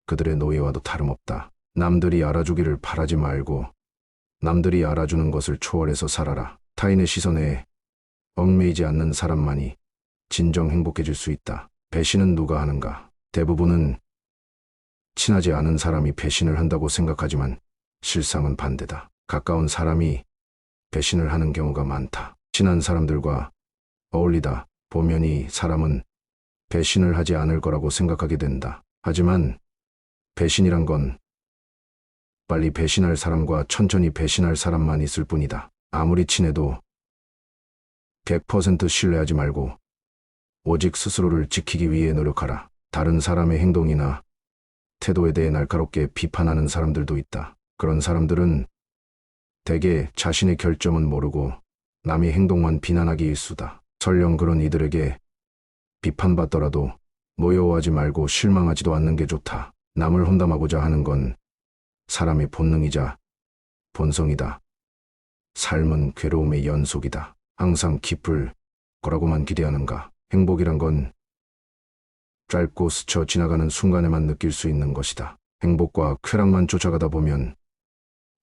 그들의 노예와도 다름없다. 남들이 알아주기를 바라지 말고 남들이 알아주는 것을 초월해서 살아라. 타인의 시선에 얽매이지 않는 사람만이 진정 행복해질 수 있다. 배신은 누가 하는가? 대부분은 친하지 않은 사람이 배신을 한다고 생각하지만 실상은 반대다. 가까운 사람이 배신을 하는 경우가 많다. 친한 사람들과 어울리다 보면 이 사람은 배신을 하지 않을 거라고 생각하게 된다. 하지만 배신이란 건 빨리 배신할 사람과 천천히 배신할 사람만 있을 뿐이다. 아무리 친해도 100% 신뢰하지 말고 오직 스스로를 지키기 위해 노력하라. 다른 사람의 행동이나 태도에 대해 날카롭게 비판하는 사람들도 있다. 그런 사람들은 대개 자신의 결점은 모르고 남의 행동만 비난하기 일쑤다. 설령 그런 이들에게 비판받더라도 노여워하지 말고 실망하지도 않는 게 좋다. 남을 험담하고자 하는 건 사람의 본능이자 본성이다. 삶은 괴로움의 연속이다. 항상 기쁠 거라고만 기대하는가? 행복이란 건 짧고 스쳐 지나가는 순간에만 느낄 수 있는 것이다. 행복과 쾌락만 쫓아가다 보면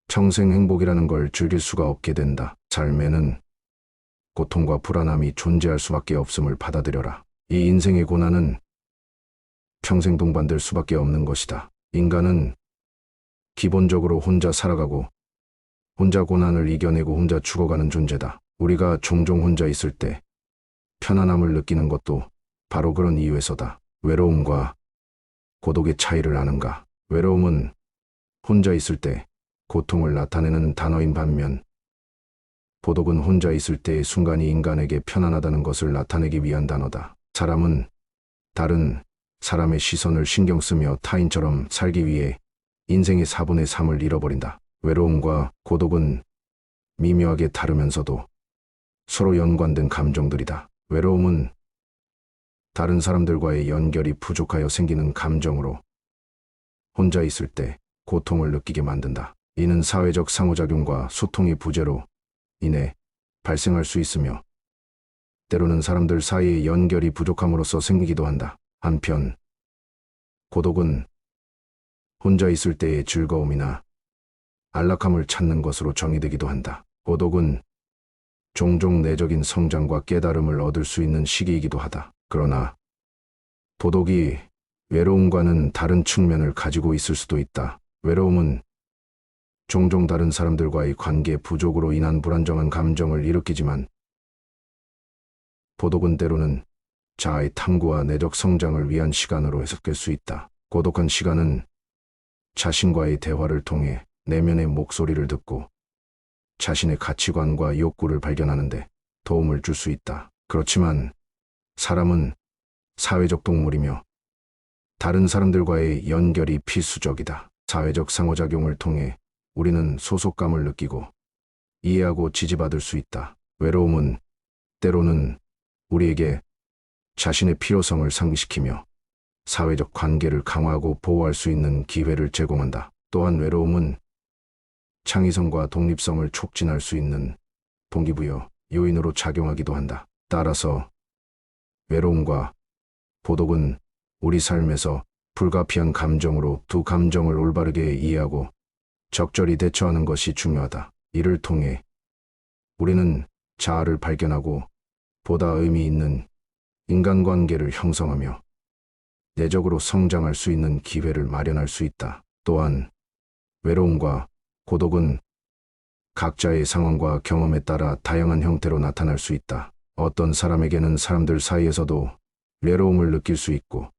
평생 행복이라는 걸 즐길 수가 없게 된다. 삶에는 고통과 불안함이 존재할 수밖에 없음을 받아들여라. 이 인생의 고난은 평생 동반될 수밖에 없는 것이다. 인간은 기본적으로 혼자 살아가고 혼자 고난을 이겨내고 혼자 죽어가는 존재다. 우리가 종종 혼자 있을 때 편안함을 느끼는 것도 바로 그런 이유에서다. 외로움과 고독의 차이를 아는가? 외로움은 혼자 있을 때 고통을 나타내는 단어인 반면 고독은 혼자 있을 때의 순간이 인간에게 편안하다는 것을 나타내기 위한 단어다. 사람은 다른 사람의 시선을 신경 쓰며 타인처럼 살기 위해 인생의 4분의 3을 잃어버린다. 외로움과 고독은 미묘하게 다르면서도 서로 연관된 감정들이다. 외로움은 다른 사람들과의 연결이 부족하여 생기는 감정으로 혼자 있을 때 고통을 느끼게 만든다. 이는 사회적 상호작용과 소통의 부재로 인해 발생할 수 있으며 때로는 사람들 사이의 연결이 부족함으로써 생기기도 한다. 한편 고독은 혼자 있을 때의 즐거움이나 안락함을 찾는 것으로 정의되기도 한다. 고독은 종종 내적인 성장과 깨달음을 얻을 수 있는 시기이기도 하다. 그러나 고독이 외로움과는 다른 측면을 가지고 있을 수도 있다. 외로움은 종종 다른 사람들과의 관계 부족으로 인한 불안정한 감정을 일으키지만 고독은 때로는 자아의 탐구와 내적 성장을 위한 시간으로 해석될 수 있다. 고독한 시간은 자신과의 대화를 통해 내면의 목소리를 듣고 자신의 가치관과 욕구를 발견하는데 도움을 줄 수 있다. 그렇지만 사람은 사회적 동물이며 다른 사람들과의 연결이 필수적이다. 사회적 상호작용을 통해 우리는 소속감을 느끼고 이해하고 지지받을 수 있다. 외로움은 때로는 우리에게 자신의 필요성을 상기시키며 사회적 관계를 강화하고 보호할 수 있는 기회를 제공한다. 또한 외로움은 창의성과 독립성을 촉진할 수 있는 동기부여 요인으로 작용하기도 한다. 따라서 외로움과 고독은 우리 삶에서 불가피한 감정으로 두 감정을 올바르게 이해하고 적절히 대처하는 것이 중요하다. 이를 통해 우리는 자아를 발견하고 보다 의미 있는 인간관계를 형성하며 내적으로 성장할 수 있는 기회를 마련할 수 있다. 또한 외로움과 고독은 각자의 상황과 경험에 따라 다양한 형태로 나타날 수 있다. 어떤 사람에게는 사람들 사이에서도 외로움을 느낄 수 있고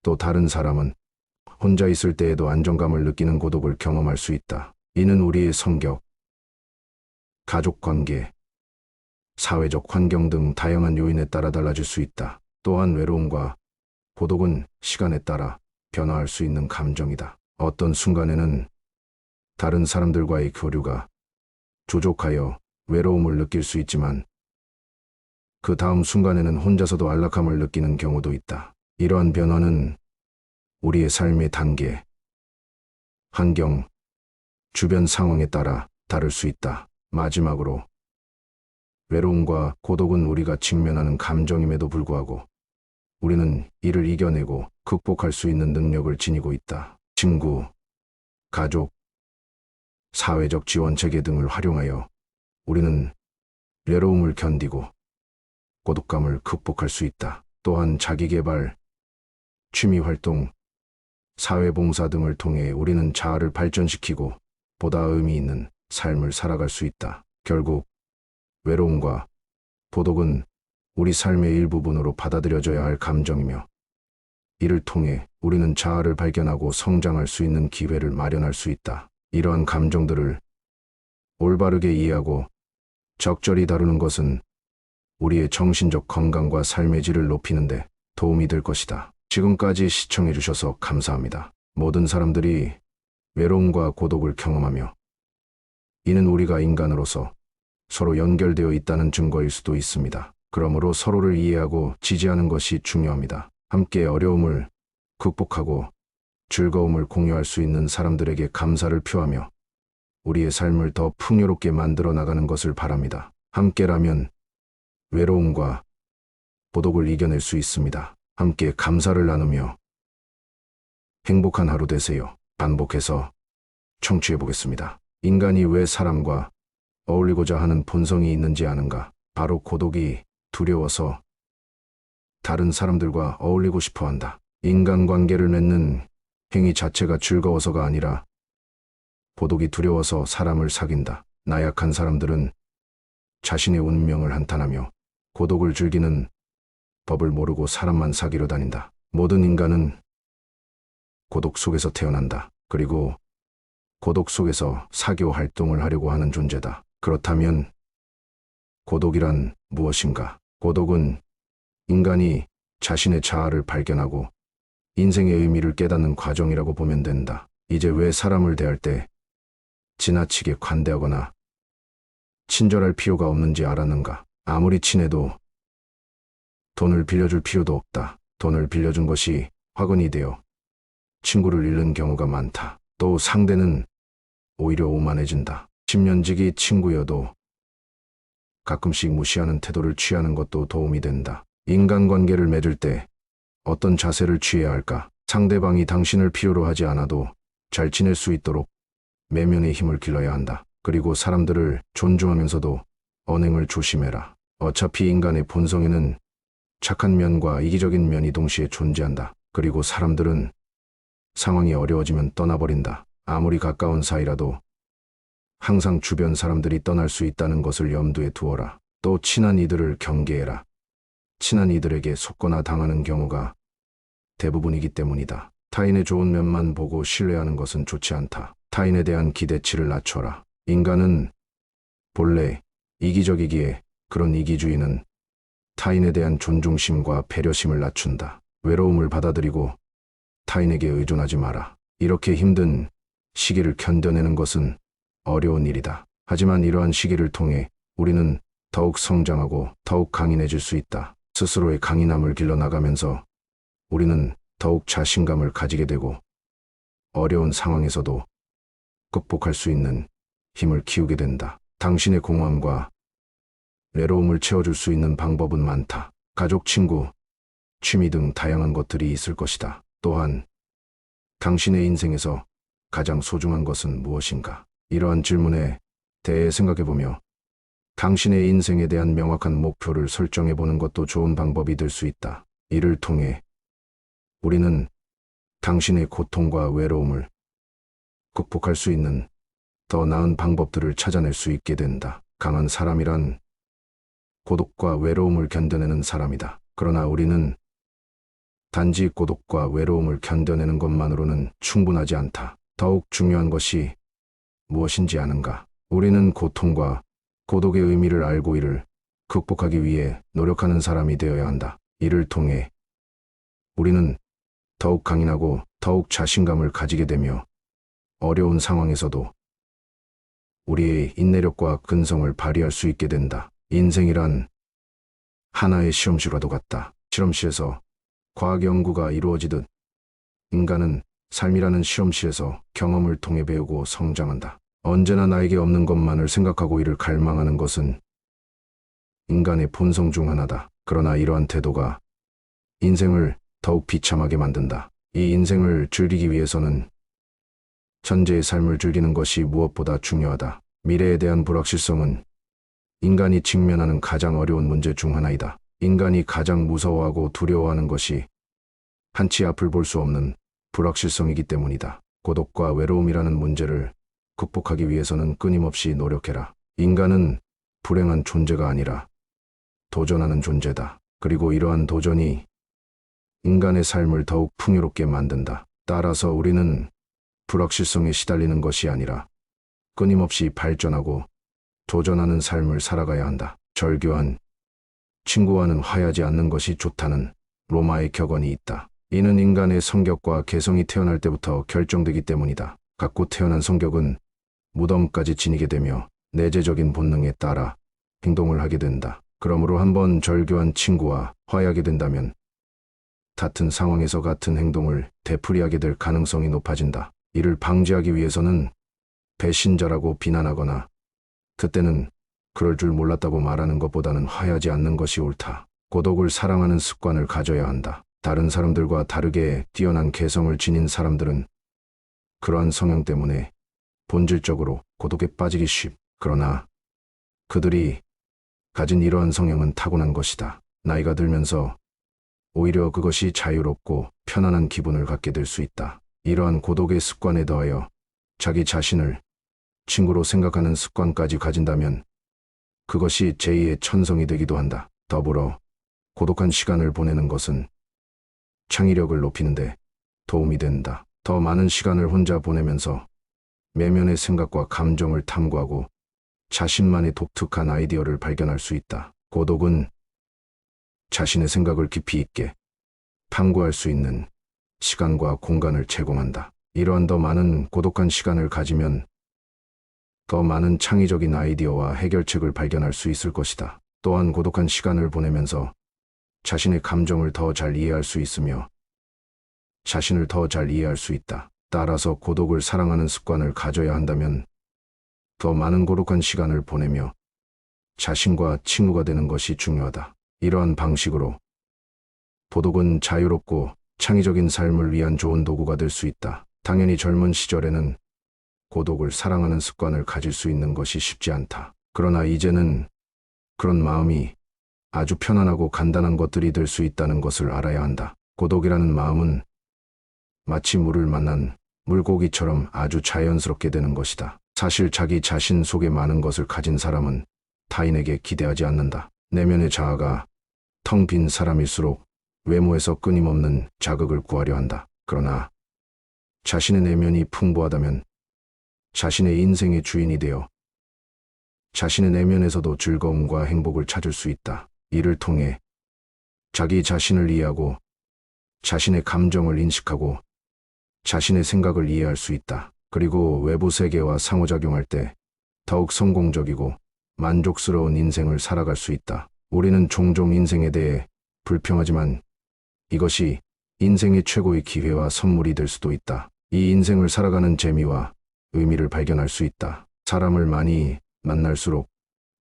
또 다른 사람은 혼자 있을 때에도 안정감을 느끼는 고독을 경험할 수 있다. 이는 우리의 성격, 가족관계, 사회적 환경 등 다양한 요인에 따라 달라질 수 있다. 또한 외로움과 고독은 시간에 따라 변화할 수 있는 감정이다. 어떤 순간에는 다른 사람들과의 교류가 부족하여 외로움을 느낄 수 있지만 그 다음 순간에는 혼자서도 안락함을 느끼는 경우도 있다. 이러한 변화는 우리의 삶의 단계, 환경, 주변 상황에 따라 다를 수 있다. 마지막으로 외로움과 고독은 우리가 직면하는 감정임에도 불구하고 우리는 이를 이겨내고 극복할 수 있는 능력을 지니고 있다. 친구, 가족, 사회적 지원 체계 등을 활용하여 우리는 외로움을 견디고 고독감을 극복할 수 있다. 또한 자기계발, 취미활동, 사회봉사 등을 통해 우리는 자아를 발전시키고 보다 의미 있는 삶을 살아갈 수 있다. 결국 외로움과 고독은 우리 삶의 일부분으로 받아들여져야 할 감정이며 이를 통해 우리는 자아를 발견하고 성장할 수 있는 기회를 마련할 수 있다. 이러한 감정들을 올바르게 이해하고 적절히 다루는 것은 우리의 정신적 건강과 삶의 질을 높이는 데 도움이 될 것이다. 지금까지 시청해 주셔서 감사합니다. 모든 사람들이 외로움과 고독을 경험하며 이는 우리가 인간으로서 서로 연결되어 있다는 증거일 수도 있습니다. 그러므로 서로를 이해하고 지지하는 것이 중요합니다. 함께 어려움을 극복하고 즐거움을 공유할 수 있는 사람들에게 감사를 표하며 우리의 삶을 더 풍요롭게 만들어 나가는 것을 바랍니다. 함께라면 외로움과 고독을 이겨낼 수 있습니다. 함께 감사를 나누며 행복한 하루 되세요. 반복해서 청취해 보겠습니다. 인간이 왜 사람과 어울리고자 하는 본성이 있는지 아는가? 바로 고독이 두려워서 다른 사람들과 어울리고 싶어 한다. 인간관계를 맺는 행위 자체가 즐거워서가 아니라 고독이 두려워서 사람을 사귄다. 나약한 사람들은 자신의 운명을 한탄하며 고독을 즐기는 법을 모르고 사람만 사귀러 다닌다. 모든 인간은 고독 속에서 태어난다. 그리고 고독 속에서 사교 활동을 하려고 하는 존재다. 그렇다면 고독이란 무엇인가? 고독은 인간이 자신의 자아를 발견하고 인생의 의미를 깨닫는 과정이라고 보면 된다. 이제 왜 사람을 대할 때 지나치게 관대하거나 친절할 필요가 없는지 알았는가? 아무리 친해도 돈을 빌려줄 필요도 없다. 돈을 빌려준 것이 화근이 되어 친구를 잃는 경우가 많다. 또 상대는 오히려 오만해진다. 10년지기 친구여도 가끔씩 무시하는 태도를 취하는 것도 도움이 된다. 인간관계를 맺을 때 어떤 자세를 취해야 할까? 상대방이 당신을 필요로 하지 않아도 잘 지낼 수 있도록 내면의 힘을 길러야 한다. 그리고 사람들을 존중하면서도 언행을 조심해라. 어차피 인간의 본성에는 착한 면과 이기적인 면이 동시에 존재한다. 그리고 사람들은 상황이 어려워지면 떠나버린다. 아무리 가까운 사이라도 항상 주변 사람들이 떠날 수 있다는 것을 염두에 두어라. 또 친한 이들을 경계해라. 친한 이들에게 속거나 당하는 경우가 대부분이기 때문이다. 타인의 좋은 면만 보고 신뢰하는 것은 좋지 않다. 타인에 대한 기대치를 낮춰라. 인간은 본래 이기적이기에 그런 이기주의는 타인에 대한 존중심과 배려심을 낮춘다. 외로움을 받아들이고 타인에게 의존하지 마라. 이렇게 힘든 시기를 견뎌내는 것은 어려운 일이다. 하지만 이러한 시기를 통해 우리는 더욱 성장하고 더욱 강인해질 수 있다. 스스로의 강인함을 길러나가면서 우리는 더욱 자신감을 가지게 되고 어려운 상황에서도 극복할 수 있는 힘을 키우게 된다. 당신의 공허함과 외로움을 채워줄 수 있는 방법은 많다. 가족, 친구, 취미 등 다양한 것들이 있을 것이다. 또한 당신의 인생에서 가장 소중한 것은 무엇인가? 이러한 질문에 대해 생각해보며 당신의 인생에 대한 명확한 목표를 설정해보는 것도 좋은 방법이 될 수 있다. 이를 통해 우리는 당신의 고통과 외로움을 극복할 수 있는 더 나은 방법들을 찾아낼 수 있게 된다. 강한 사람이란 고독과 외로움을 견뎌내는 사람이다. 그러나 우리는 단지 고독과 외로움을 견뎌내는 것만으로는 충분하지 않다. 더욱 중요한 것이 무엇인지 아는가? 우리는 고통과 고독의 의미를 알고 이를 극복하기 위해 노력하는 사람이 되어야 한다. 이를 통해 우리는 더욱 강인하고 더욱 자신감을 가지게 되며 어려운 상황에서도 우리의 인내력과 근성을 발휘할 수 있게 된다. 인생이란 하나의 시험실과도 같다. 실험실에서 과학 연구가 이루어지듯 인간은 삶이라는 시험실에서 경험을 통해 배우고 성장한다. 언제나 나에게 없는 것만을 생각하고 이를 갈망하는 것은 인간의 본성 중 하나다. 그러나 이러한 태도가 인생을 더욱 비참하게 만든다. 이 인생을 즐기기 위해서는 현재의 삶을 즐기는 것이 무엇보다 중요하다. 미래에 대한 불확실성은 인간이 직면하는 가장 어려운 문제 중 하나이다. 인간이 가장 무서워하고 두려워하는 것이 한치 앞을 볼 수 없는 불확실성이기 때문이다. 고독과 외로움이라는 문제를 극복하기 위해서는 끊임없이 노력해라. 인간은 불행한 존재가 아니라 도전하는 존재다. 그리고 이러한 도전이 인간의 삶을 더욱 풍요롭게 만든다. 따라서 우리는 불확실성에 시달리는 것이 아니라 끊임없이 발전하고 도전하는 삶을 살아가야 한다. 절교한 친구와는 화해하지 않는 것이 좋다는 로마의 격언이 있다. 이는 인간의 성격과 개성이 태어날 때부터 결정되기 때문이다. 갖고 태어난 성격은 무덤까지 지니게 되며 내재적인 본능에 따라 행동을 하게 된다. 그러므로 한번 절교한 친구와 화해하게 된다면 같은 상황에서 같은 행동을 되풀이하게 될 가능성이 높아진다. 이를 방지하기 위해서는 배신자라고 비난하거나 그때는 그럴 줄 몰랐다고 말하는 것보다는 화해하지 않는 것이 옳다. 고독을 사랑하는 습관을 가져야 한다. 다른 사람들과 다르게 뛰어난 개성을 지닌 사람들은 그러한 성향 때문에 본질적으로 고독에 빠지기 쉽. 그러나 그들이 가진 이러한 성향은 타고난 것이다. 나이가 들면서 오히려 그것이 자유롭고 편안한 기분을 갖게 될 수 있다. 이러한 고독의 습관에 더하여 자기 자신을 친구로 생각하는 습관까지 가진다면 그것이 제2의 천성이 되기도 한다. 더불어 고독한 시간을 보내는 것은 창의력을 높이는데 도움이 된다. 더 많은 시간을 혼자 보내면서 내면의 생각과 감정을 탐구하고 자신만의 독특한 아이디어를 발견할 수 있다. 고독은 자신의 생각을 깊이 있게 탐구할 수 있는 시간과 공간을 제공한다. 이러한 더 많은 고독한 시간을 가지면 더 많은 창의적인 아이디어와 해결책을 발견할 수 있을 것이다. 또한 고독한 시간을 보내면서 자신의 감정을 더 잘 이해할 수 있으며 자신을 더 잘 이해할 수 있다. 따라서 고독을 사랑하는 습관을 가져야 한다면 더 많은 고독한 시간을 보내며 자신과 친구가 되는 것이 중요하다. 이러한 방식으로 고독은 자유롭고 창의적인 삶을 위한 좋은 도구가 될 수 있다. 당연히 젊은 시절에는 고독을 사랑하는 습관을 가질 수 있는 것이 쉽지 않다. 그러나 이제는 그런 마음이 아주 편안하고 간단한 것들이 될 수 있다는 것을 알아야 한다. 고독이라는 마음은 마치 물을 만난 물고기처럼 아주 자연스럽게 되는 것이다. 사실 자기 자신 속에 많은 것을 가진 사람은 타인에게 기대하지 않는다. 내면의 자아가 텅 빈 사람일수록 외모에서 끊임없는 자극을 구하려 한다. 그러나 자신의 내면이 풍부하다면 자신의 인생의 주인이 되어 자신의 내면에서도 즐거움과 행복을 찾을 수 있다. 이를 통해 자기 자신을 이해하고 자신의 감정을 인식하고 자신의 생각을 이해할 수 있다. 그리고 외부 세계와 상호작용할 때 더욱 성공적이고 만족스러운 인생을 살아갈 수 있다. 우리는 종종 인생에 대해 불평하지만 이것이 인생의 최고의 기회와 선물이 될 수도 있다. 이 인생을 살아가는 재미와 의미를 발견할 수 있다. 사람을 많이 만날수록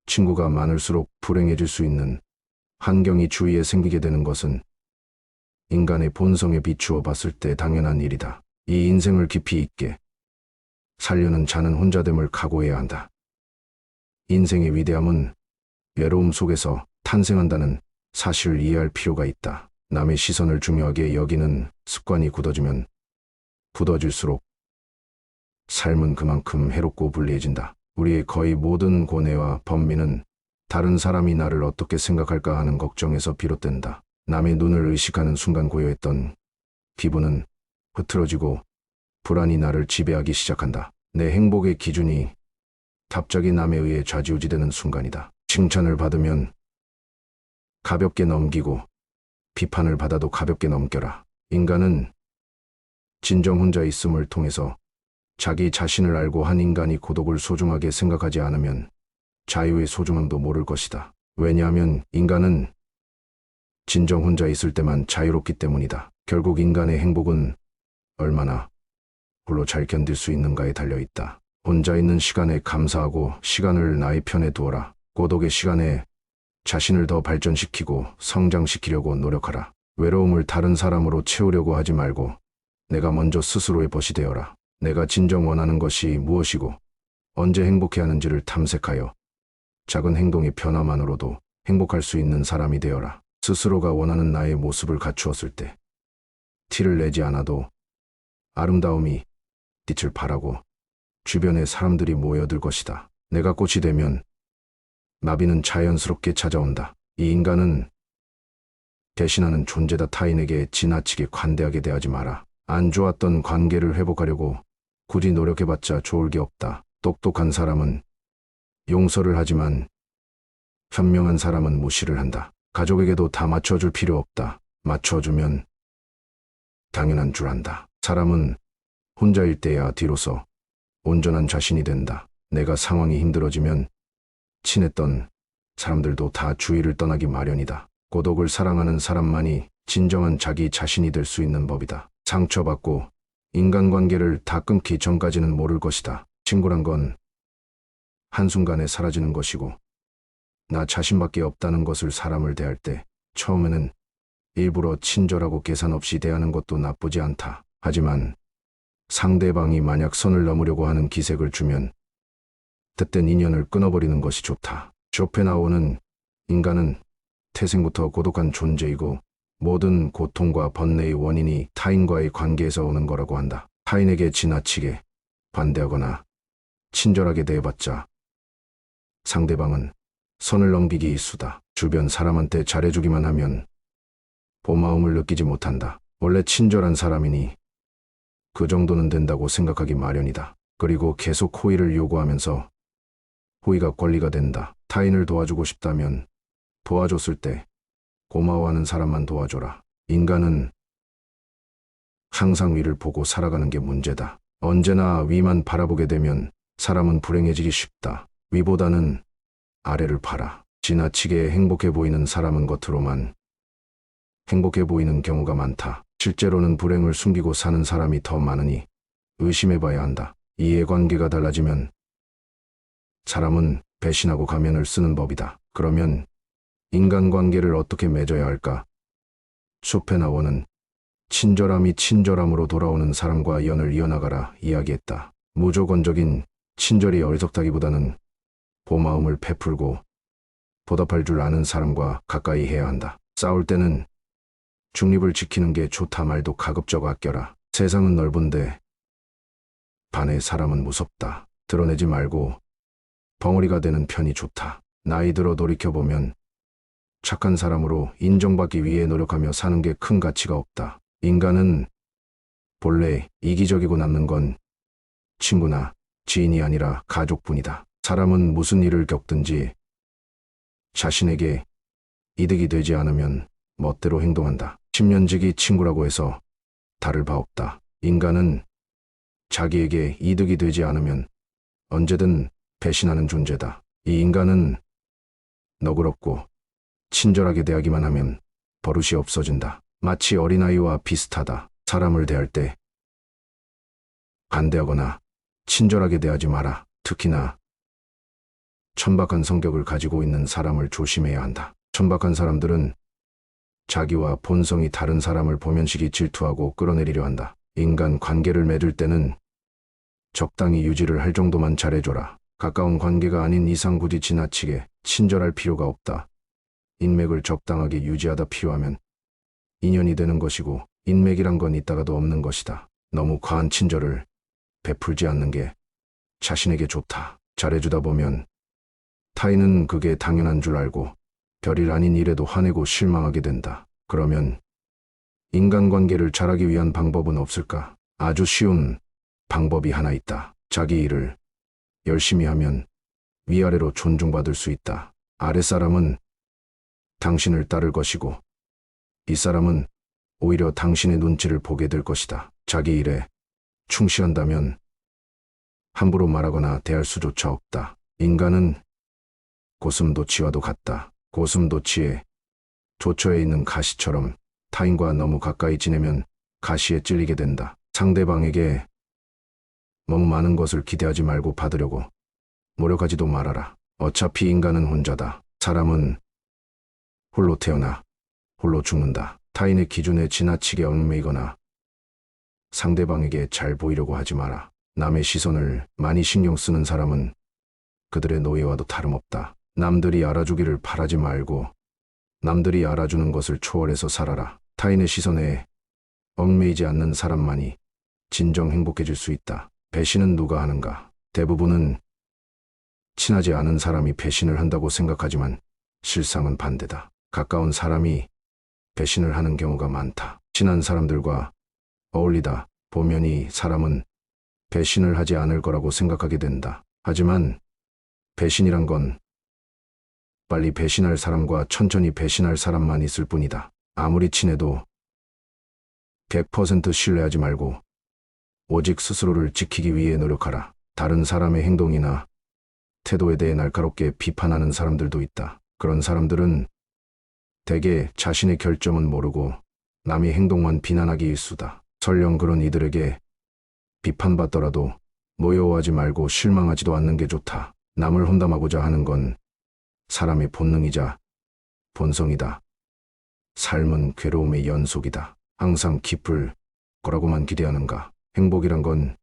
친구가 많을수록 불행해질 수 있는 환경이 주위에 생기게 되는 것은 인간의 본성에 비추어 봤을 때 당연한 일이다. 이 인생을 깊이 있게 살려는 자는 혼자됨을 각오해야 한다. 인생의 위대함은 외로움 속에서 탄생한다는 사실을 이해할 필요가 있다. 남의 시선을 중요하게 여기는 습관이 굳어지면 굳어질수록 삶은 그만큼 해롭고 불리해진다. 우리의 거의 모든 고뇌와 번민은 다른 사람이 나를 어떻게 생각할까 하는 걱정에서 비롯된다. 남의 눈을 의식하는 순간 고요했던 기분은 흐트러지고 불안이 나를 지배하기 시작한다. 내 행복의 기준이 갑자기 남에 의해 좌지우지되는 순간이다. 칭찬을 받으면 가볍게 넘기고 비판을 받아도 가볍게 넘겨라. 인간은 진정 혼자 있음을 통해서 자기 자신을 알고 한 인간이 고독을 소중하게 생각하지 않으면 자유의 소중함도 모를 것이다. 왜냐하면 인간은 진정 혼자 있을 때만 자유롭기 때문이다. 결국 인간의 행복은 얼마나 홀로 잘 견딜 수 있는가에 달려있다. 혼자 있는 시간에 감사하고 시간을 나의 편에 두어라. 고독의 시간에 자신을 더 발전시키고 성장시키려고 노력하라. 외로움을 다른 사람으로 채우려고 하지 말고 내가 먼저 스스로의 벗이 되어라. 내가 진정 원하는 것이 무엇이고 언제 행복해 하는지를 탐색하여 작은 행동의 변화만으로도 행복할 수 있는 사람이 되어라. 스스로가 원하는 나의 모습을 갖추었을 때 티를 내지 않아도 아름다움이 빛을 발하고 주변에 사람들이 모여들 것이다. 내가 꽃이 되면 나비는 자연스럽게 찾아온다. 이 인간은 대신하는 존재다. 타인에게 지나치게 관대하게 대하지 마라. 안 좋았던 관계를 회복하려고 굳이 노력해봤자 좋을 게 없다. 똑똑한 사람은 용서를 하지만 현명한 사람은 무시를 한다. 가족에게도 다 맞춰줄 필요 없다. 맞춰주면 당연한 줄 안다. 사람은 혼자일 때야 뒤로서 온전한 자신이 된다. 내가 상황이 힘들어지면 친했던 사람들도 다 주위를 떠나기 마련이다. 고독을 사랑하는 사람만이 진정한 자기 자신이 될 수 있는 법이다. 상처받고 인간관계를 다 끊기 전까지는 모를 것이다. 친구란 건 한순간에 사라지는 것이고, 나 자신밖에 없다는 것을 사람을 대할 때 처음에는 일부러 친절하고 계산 없이 대하는 것도 나쁘지 않다. 하지만 상대방이 만약 선을 넘으려고 하는 기색을 주면 그땐 인연을 끊어버리는 것이 좋다. 쇼펜하우어는 인간은 태생부터 고독한 존재이고 모든 고통과 번뇌의 원인이 타인과의 관계에서 오는 거라고 한다. 타인에게 지나치게 반대하거나 친절하게 대해봤자 상대방은 선을 넘기기 일쑤다. 주변 사람한테 잘해주기만 하면 고마움을 느끼지 못한다. 원래 친절한 사람이니 그 정도는 된다고 생각하기 마련이다. 그리고 계속 호의를 요구하면서 호의가 권리가 된다. 타인을 도와주고 싶다면 도와줬을 때 고마워하는 사람만 도와줘라. 인간은 항상 위를 보고 살아가는 게 문제다. 언제나 위만 바라보게 되면 사람은 불행해지기 쉽다. 위보다는 아래를 봐라. 지나치게 행복해 보이는 사람은 겉으로만 행복해 보이는 경우가 많다. 실제로는 불행을 숨기고 사는 사람이 더 많으니 의심해봐야 한다. 이해관계가 달라지면 사람은 배신하고 가면을 쓰는 법이다. 그러면 인간관계를 어떻게 맺어야 할까? 쇼펜하우어는 친절함이 친절함으로 돌아오는 사람과 연을 이어나가라 이야기했다. 무조건적인 친절이 어리석다기보다는 고마움을 베풀고 보답할 줄 아는 사람과 가까이 해야 한다. 싸울 때는 중립을 지키는 게 좋다 말도 가급적 아껴라. 세상은 넓은데 반의 사람은 무섭다. 드러내지 말고 벙어리가 되는 편이 좋다. 나이 들어 돌이켜보면 착한 사람으로 인정받기 위해 노력하며 사는 게 큰 가치가 없다. 인간은 본래 이기적이고 남는 건 친구나 지인이 아니라 가족뿐이다. 사람은 무슨 일을 겪든지 자신에게 이득이 되지 않으면 멋대로 행동한다. 10년지기 친구라고 해서 다를 바 없다. 인간은 자기에게 이득이 되지 않으면 언제든 배신하는 존재다. 이 인간은 너그럽고 친절하게 대하기만 하면 버릇이 없어진다. 마치 어린아이와 비슷하다. 사람을 대할 때 반대하거나 친절하게 대하지 마라. 특히나 천박한 성격을 가지고 있는 사람을 조심해야 한다. 천박한 사람들은 자기와 본성이 다른 사람을 보면식이 질투하고 끌어내리려 한다. 인간 관계를 맺을 때는 적당히 유지를 할 정도만 잘해줘라. 가까운 관계가 아닌 이상 굳이 지나치게 친절할 필요가 없다. 인맥을 적당하게 유지하다 필요하면 인연이 되는 것이고 인맥이란 건 있다가도 없는 것이다. 너무 과한 친절을 베풀지 않는 게 자신에게 좋다. 잘해주다 보면 타인은 그게 당연한 줄 알고 별일 아닌 일에도 화내고 실망하게 된다. 그러면 인간관계를 잘하기 위한 방법은 없을까? 아주 쉬운 방법이 하나 있다. 자기 일을 열심히 하면 위아래로 존중받을 수 있다. 아랫사람은 당신을 따를 것이고 윗사람은 오히려 당신의 눈치를 보게 될 것이다. 자기 일에 충실한다면 함부로 말하거나 대할 수조차 없다. 인간은 고슴도치와도 같다. 고슴도치의 조처에 있는 가시처럼 타인과 너무 가까이 지내면 가시에 찔리게 된다. 상대방에게 너무 많은 것을 기대하지 말고 받으려고 노력하지도 말아라. 어차피 인간은 혼자다. 사람은 홀로 태어나 홀로 죽는다. 타인의 기준에 지나치게 얽매이거나 상대방에게 잘 보이려고 하지 마라. 남의 시선을 많이 신경 쓰는 사람은 그들의 노예와도 다름없다. 남들이 알아주기를 바라지 말고 남들이 알아주는 것을 초월해서 살아라. 타인의 시선에 얽매이지 않는 사람만이 진정 행복해질 수 있다. 배신은 누가 하는가? 대부분은 친하지 않은 사람이 배신을 한다고 생각하지만 실상은 반대다. 가까운 사람이 배신을 하는 경우가 많다. 친한 사람들과 어울리다 보면 이 사람은 배신을 하지 않을 거라고 생각하게 된다. 하지만 배신이란 건 빨리 배신할 사람과 천천히 배신할 사람만 있을 뿐이다. 아무리 친해도 100% 신뢰하지 말고 오직 스스로를 지키기 위해 노력하라. 다른 사람의 행동이나 태도에 대해 날카롭게 비판하는 사람들도 있다. 그런 사람들은 대개 자신의 결점은 모르고 남의 행동만 비난하기 일쑤다. 설령 그런 이들에게 비판받더라도 모여하지 말고 실망하지도 않는 게 좋다. 남을 혼담하고자 하는 건 사람의 본능이자 본성이다. 삶은 괴로움의 연속이다. 항상 기쁠 거라고만 기대하는가? 행복이란 건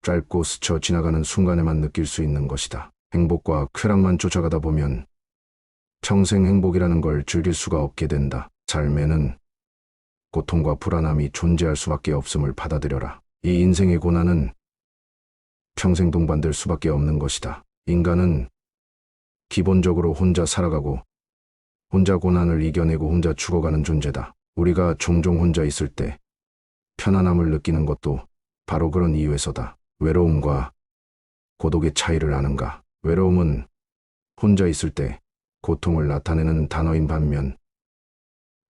짧고 스쳐 지나가는 순간에만 느낄 수 있는 것이다. 행복과 쾌락만 쫓아가다 보면 평생 행복이라는 걸 즐길 수가 없게 된다. 삶에는 고통과 불안함이 존재할 수밖에 없음을 받아들여라. 이 인생의 고난은 평생 동반될 수밖에 없는 것이다. 인간은 기본적으로 혼자 살아가고 혼자 고난을 이겨내고 혼자 죽어가는 존재다. 우리가 종종 혼자 있을 때 편안함을 느끼는 것도 바로 그런 이유에서다. 외로움과 고독의 차이를 아는가? 외로움은 혼자 있을 때 고통을 나타내는 단어인 반면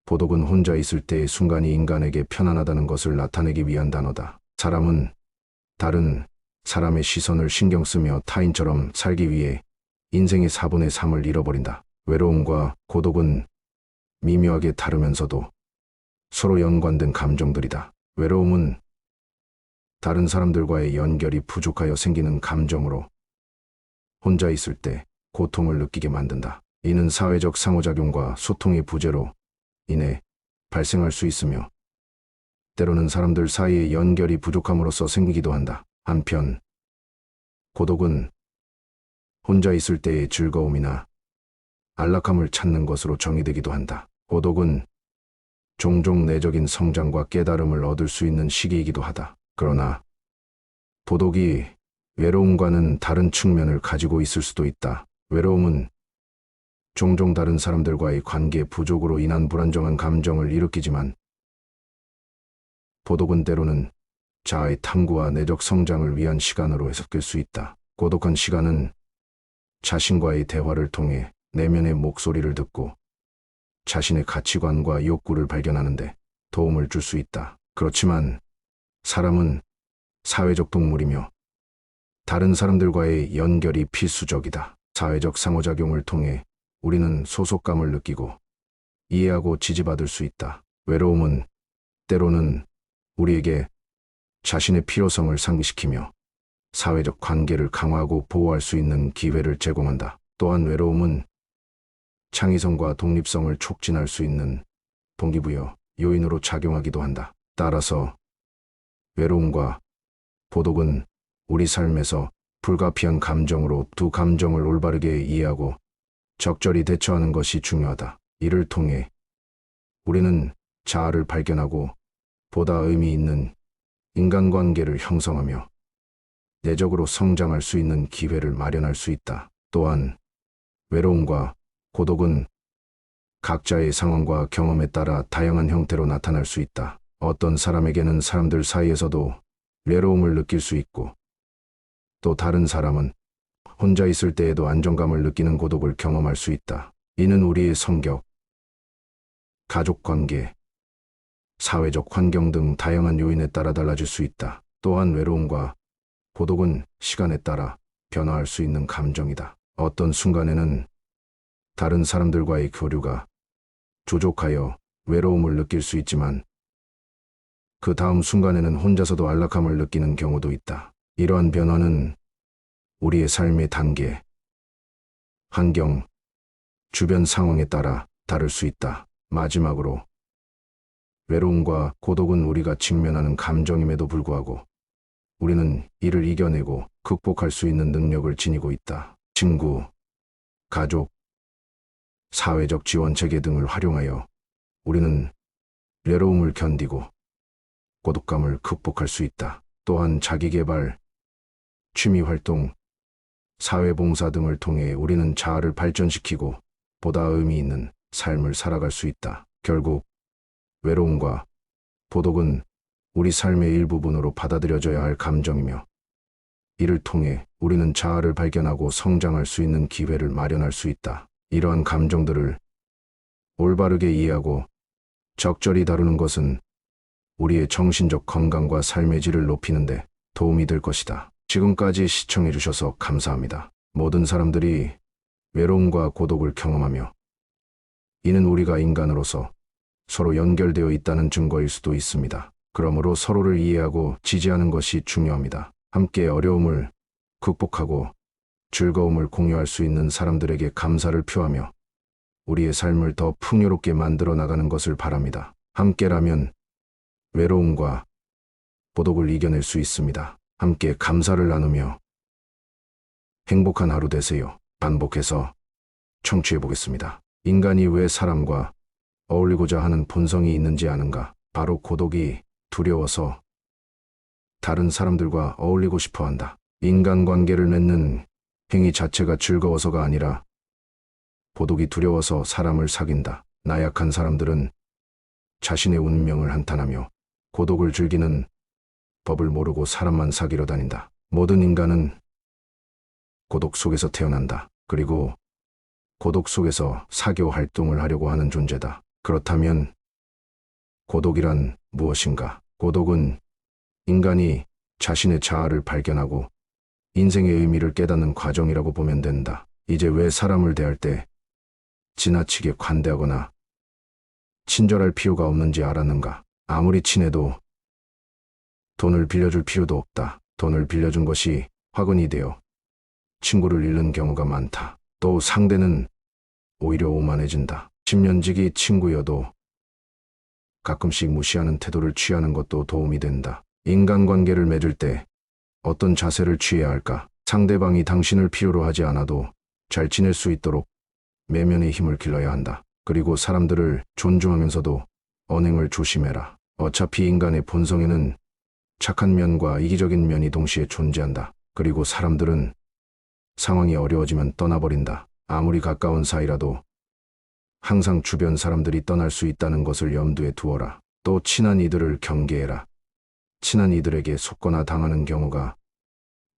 고독은 혼자 있을 때의 순간이 인간에게 편안하다는 것을 나타내기 위한 단어다. 사람은 다른 사람의 시선을 신경 쓰며 타인처럼 살기 위해 인생의 4분의 3을 잃어버린다. 외로움과 고독은 미묘하게 다르면서도 서로 연관된 감정들이다. 외로움은 다른 사람들과의 연결이 부족하여 생기는 감정으로 혼자 있을 때 고통을 느끼게 만든다. 이는 사회적 상호작용과 소통의 부재로 인해 발생할 수 있으며 때로는 사람들 사이의 연결이 부족함으로써 생기기도 한다. 한편 고독은 혼자 있을 때의 즐거움이나 안락함을 찾는 것으로 정의되기도 한다. 고독은 종종 내적인 성장과 깨달음을 얻을 수 있는 시기이기도 하다. 그러나 고독이 외로움과는 다른 측면을 가지고 있을 수도 있다. 외로움은 종종 다른 사람들과의 관계 부족으로 인한 불안정한 감정을 일으키지만 고독은 때로는 자아의 탐구와 내적 성장을 위한 시간으로 해석될 수 있다. 고독한 시간은 자신과의 대화를 통해 내면의 목소리를 듣고 자신의 가치관과 욕구를 발견하는 데 도움을 줄 수 있다. 그렇지만 사람은 사회적 동물이며 다른 사람들과의 연결이 필수적이다. 사회적 상호작용을 통해 우리는 소속감을 느끼고 이해하고 지지받을 수 있다. 외로움은 때로는 우리에게 자신의 필요성을 상기시키며 사회적 관계를 강화하고 보호할 수 있는 기회를 제공한다. 또한 외로움은 창의성과 독립성을 촉진할 수 있는 동기부여 요인으로 작용하기도 한다. 따라서 외로움과 고독은 우리 삶에서 불가피한 감정으로 두 감정을 올바르게 이해하고 적절히 대처하는 것이 중요하다. 이를 통해 우리는 자아를 발견하고 보다 의미 있는 인간관계를 형성하며 내적으로 성장할 수 있는 기회를 마련할 수 있다. 또한 외로움과 고독은 각자의 상황과 경험에 따라 다양한 형태로 나타날 수 있다. 어떤 사람에게는 사람들 사이에서도 외로움을 느낄 수 있고 또 다른 사람은 혼자 있을 때에도 안정감을 느끼는 고독을 경험할 수 있다. 이는 우리의 성격, 가족관계, 사회적 환경 등 다양한 요인에 따라 달라질 수 있다. 또한 외로움과 고독은 시간에 따라 변화할 수 있는 감정이다. 어떤 순간에는 다른 사람들과의 교류가 부족하여 외로움을 느낄 수 있지만 그 다음 순간에는 혼자서도 안락함을 느끼는 경우도 있다. 이러한 변화는 우리의 삶의 단계, 환경, 주변 상황에 따라 다를 수 있다. 마지막으로 외로움과 고독은 우리가 직면하는 감정임에도 불구하고 우리는 이를 이겨내고 극복할 수 있는 능력을 지니고 있다. 친구, 가족, 사회적 지원 체계 등을 활용하여 우리는 외로움을 견디고 고독감을 극복할 수 있다. 또한 자기계발, 취미활동, 사회봉사 등을 통해 우리는 자아를 발전시키고 보다 의미 있는 삶을 살아갈 수 있다. 결국 외로움과 고독은 우리 삶의 일부분으로 받아들여져야 할 감정이며 이를 통해 우리는 자아를 발견하고 성장할 수 있는 기회를 마련할 수 있다. 이러한 감정들을 올바르게 이해하고 적절히 다루는 것은 우리의 정신적 건강과 삶의 질을 높이는 데 도움이 될 것이다. 지금까지 시청해 주셔서 감사합니다. 모든 사람들이 외로움과 고독을 경험하며 이는 우리가 인간으로서 서로 연결되어 있다는 증거일 수도 있습니다. 그러므로 서로를 이해하고 지지하는 것이 중요합니다. 함께 어려움을 극복하고 즐거움을 공유할 수 있는 사람들에게 감사를 표하며 우리의 삶을 더 풍요롭게 만들어 나가는 것을 바랍니다. 함께라면 외로움과 고독을 이겨낼 수 있습니다. 함께 감사를 나누며 행복한 하루 되세요. 반복해서 청취해 보겠습니다. 인간이 왜 사람과 어울리고자 하는 본성이 있는지 아는가? 바로 고독이 두려워서 다른 사람들과 어울리고 싶어 한다. 인간관계를 맺는 행위 자체가 즐거워서가 아니라 고독이 두려워서 사람을 사귄다. 나약한 사람들은 자신의 운명을 한탄하며 고독을 즐기는 법을 모르고 사람만 사귀러 다닌다. 모든 인간은 고독 속에서 태어난다. 그리고 고독 속에서 사교 활동을 하려고 하는 존재다. 그렇다면 고독이란 무엇인가? 고독은 인간이 자신의 자아를 발견하고 인생의 의미를 깨닫는 과정이라고 보면 된다. 이제 왜 사람을 대할 때 지나치게 관대하거나 친절할 필요가 없는지 알았는가? 아무리 친해도 돈을 빌려줄 필요도 없다. 돈을 빌려준 것이 화근이 되어 친구를 잃는 경우가 많다. 또 상대는 오히려 오만해진다. 10년지기 친구여도 가끔씩 무시하는 태도를 취하는 것도 도움이 된다. 인간관계를 맺을 때 어떤 자세를 취해야 할까? 상대방이 당신을 필요로 하지 않아도 잘 지낼 수 있도록 내면의 힘을 길러야 한다. 그리고 사람들을 존중하면서도 언행을 조심해라. 어차피 인간의 본성에는 착한 면과 이기적인 면이 동시에 존재한다. 그리고 사람들은 상황이 어려워지면 떠나버린다. 아무리 가까운 사이라도 항상 주변 사람들이 떠날 수 있다는 것을 염두에 두어라. 또 친한 이들을 경계해라. 친한 이들에게 속거나 당하는 경우가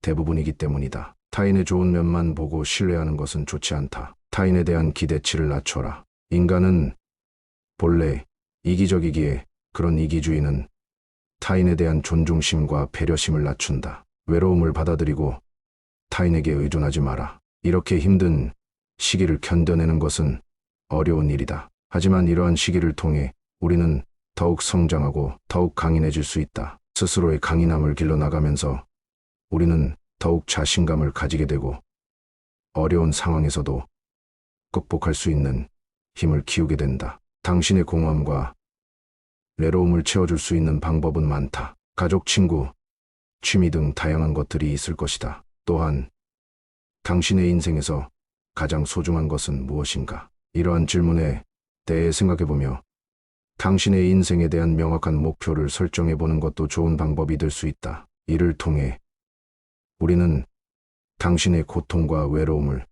대부분이기 때문이다. 타인의 좋은 면만 보고 신뢰하는 것은 좋지 않다. 타인에 대한 기대치를 낮춰라. 인간은 본래 이기적이기에 그런 이기주의는 타인에 대한 존중심과 배려심을 낮춘다. 외로움을 받아들이고 타인에게 의존하지 마라. 이렇게 힘든 시기를 견뎌내는 것은 어려운 일이다. 하지만 이러한 시기를 통해 우리는 더욱 성장하고 더욱 강인해질 수 있다. 스스로의 강인함을 길러나가면서 우리는 더욱 자신감을 가지게 되고 어려운 상황에서도 극복할 수 있는 힘을 키우게 된다. 당신의 공허함과 외로움을 채워줄 수 있는 방법은 많다. 가족, 친구, 취미 등 다양한 것들이 있을 것이다. 또한 당신의 인생에서 가장 소중한 것은 무엇인가? 이러한 질문에 대해 생각해보며 당신의 인생에 대한 명확한 목표를 설정해보는 것도 좋은 방법이 될 수 있다. 이를 통해 우리는 당신의 고통과 외로움을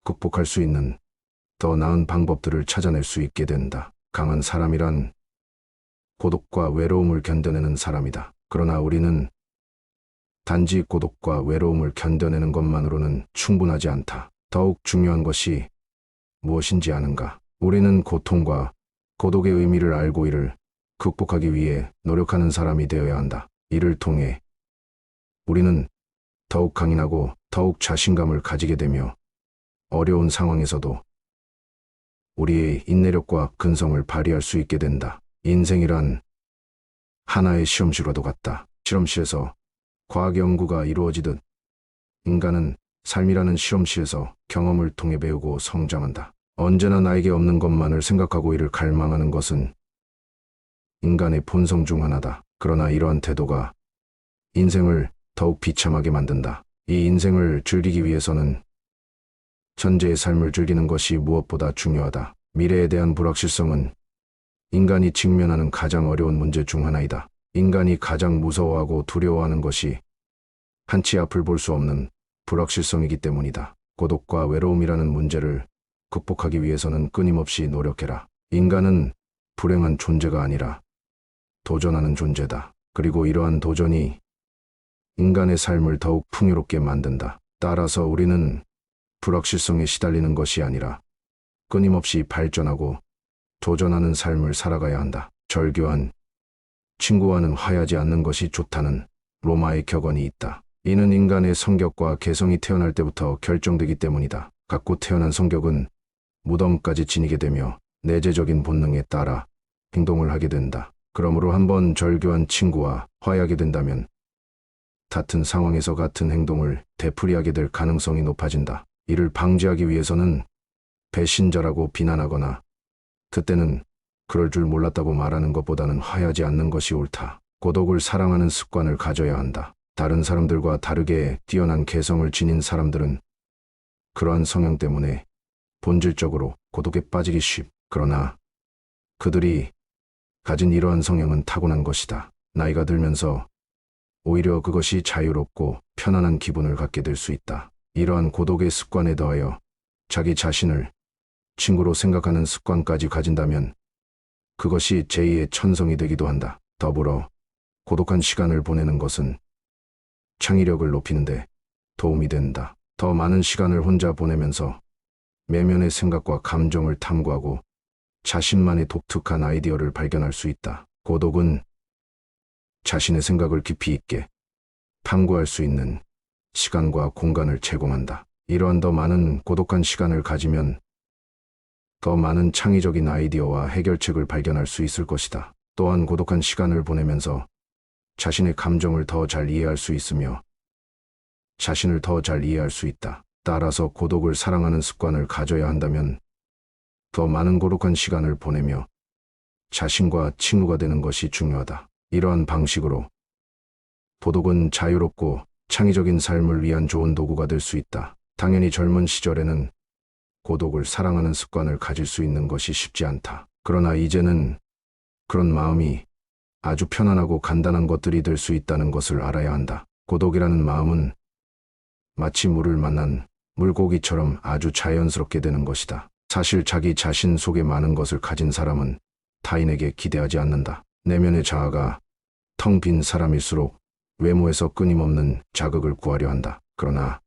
극복할 수 있는 더 나은 방법들을 찾아낼 수 있게 된다. 강한 사람이란 고독과 외로움을 견뎌내는 사람이다. 그러나 우리는 단지 고독과 외로움을 견뎌내는 것만으로는 충분하지 않다. 더욱 중요한 것이 무엇인지 아는가? 우리는 고통과 고독의 의미를 알고 이를 극복하기 위해 노력하는 사람이 되어야 한다. 이를 통해 우리는 더욱 강인하고 더욱 자신감을 가지게 되며 어려운 상황에서도 우리의 인내력과 근성을 발휘할 수 있게 된다. 인생이란 하나의 시험실과도 같다. 실험실에서 과학 연구가 이루어지듯 인간은 삶이라는 시험실에서 경험을 통해 배우고 성장한다. 언제나 나에게 없는 것만을 생각하고 이를 갈망하는 것은 인간의 본성 중 하나다. 그러나 이러한 태도가 인생을 더욱 비참하게 만든다. 이 인생을 즐기기 위해서는 현재의 삶을 즐기는 것이 무엇보다 중요하다. 미래에 대한 불확실성은 인간이 직면하는 가장 어려운 문제 중 하나이다. 인간이 가장 무서워하고 두려워하는 것이 한치 앞을 볼 수 없는 불확실성이기 때문이다. 고독과 외로움이라는 문제를 극복하기 위해서는 끊임없이 노력해라. 인간은 불행한 존재가 아니라 도전하는 존재다. 그리고 이러한 도전이 인간의 삶을 더욱 풍요롭게 만든다. 따라서 우리는 불확실성에 시달리는 것이 아니라 끊임없이 발전하고 도전하는 삶을 살아가야 한다. 절교한 친구와는 화해하지 않는 것이 좋다는 로마의 격언이 있다. 이는 인간의 성격과 개성이 태어날 때부터 결정되기 때문이다. 갖고 태어난 성격은 무덤까지 지니게 되며 내재적인 본능에 따라 행동을 하게 된다. 그러므로 한번 절교한 친구와 화해하게 된다면 같은 상황에서 같은 행동을 되풀이하게 될 가능성이 높아진다. 이를 방지하기 위해서는 배신자라고 비난하거나 그때는 그럴 줄 몰랐다고 말하는 것보다는 화해하지 않는 것이 옳다. 고독을 사랑하는 습관을 가져야 한다. 다른 사람들과 다르게 뛰어난 개성을 지닌 사람들은 그러한 성향 때문에 본질적으로 고독에 빠지기 그러나 그들이 가진 이러한 성향은 타고난 것이다. 나이가 들면서 오히려 그것이 자유롭고 편안한 기분을 갖게 될 수 있다. 이러한 고독의 습관에 더하여 자기 자신을 친구로 생각하는 습관까지 가진다면 그것이 제2의 천성이 되기도 한다. 더불어 고독한 시간을 보내는 것은 창의력을 높이는 데 도움이 된다. 더 많은 시간을 혼자 보내면서 내면의 생각과 감정을 탐구하고 자신만의 독특한 아이디어를 발견할 수 있다. 고독은 자신의 생각을 깊이 있게 탐구할 수 있는 시간과 공간을 제공한다. 이러한 더 많은 고독한 시간을 가지면 더 많은 창의적인 아이디어와 해결책을 발견할 수 있을 것이다. 또한 고독한 시간을 보내면서 자신의 감정을 더 잘 이해할 수 있으며 자신을 더 잘 이해할 수 있다. 따라서 고독을 사랑하는 습관을 가져야 한다면 더 많은 고독한 시간을 보내며 자신과 친구가 되는 것이 중요하다. 이러한 방식으로 고독은 자유롭고 창의적인 삶을 위한 좋은 도구가 될 수 있다. 당연히 젊은 시절에는 고독을 사랑하는 습관을 가질 수 있는 것이 쉽지 않다. 그러나 이제는 그런 마음이 아주 편안하고 간단한 것들이 될 수 있다는 것을 알아야 한다. 고독이라는 마음은 마치 물을 만난 물고기처럼 아주 자연스럽게 되는 것이다. 사실 자기 자신 속에 많은 것을 가진 사람은 타인에게 기대하지 않는다. 내면의 자아가 텅 빈 사람일수록 외모에서 끊임없는 자극을 구하려 한다. 그러나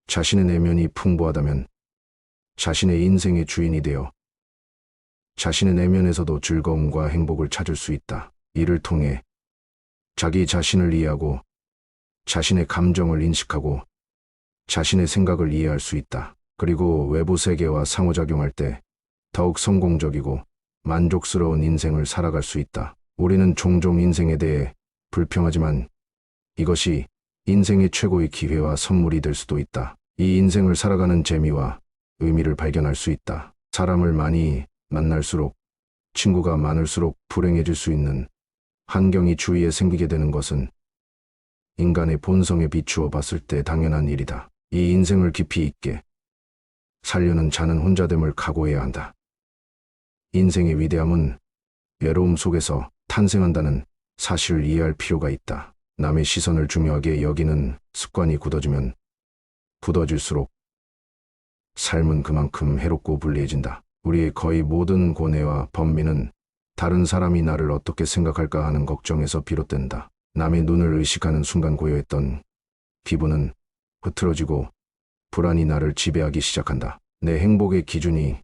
자신의 내면이 풍부하다면 자신의 인생의 주인이 되어 자신의 내면에서도 즐거움과 행복을 찾을 수 있다. 이를 통해 자기 자신을 이해하고 자신의 감정을 인식하고 자신의 생각을 이해할 수 있다. 그리고 외부 세계와 상호작용할 때 더욱 성공적이고 만족스러운 인생을 살아갈 수 있다. 우리는 종종 인생에 대해 불평하지만 이것이 인생의 최고의 기회와 선물이 될 수도 있다. 이 인생을 살아가는 재미와 의미를 발견할 수 있다. 사람을 많이 만날수록 친구가 많을수록 불행해질 수 있는 환경이 주위에 생기게 되는 것은 인간의 본성에 비추어 봤을 때 당연한 일이다. 이 인생을 깊이 있게 살려는 자는 혼자됨을 각오해야 한다. 인생의 위대함은 외로움 속에서 탄생한다는 사실을 이해할 필요가 있다. 남의 시선을 중요하게 여기는 습관이 굳어지면 굳어질수록 삶은 그만큼 해롭고 불리해진다. 우리의 거의 모든 고뇌와 번민은 다른 사람이 나를 어떻게 생각할까 하는 걱정에서 비롯된다. 남의 눈을 의식하는 순간 고요했던 기분은 흐트러지고 불안이 나를 지배하기 시작한다. 내 행복의 기준이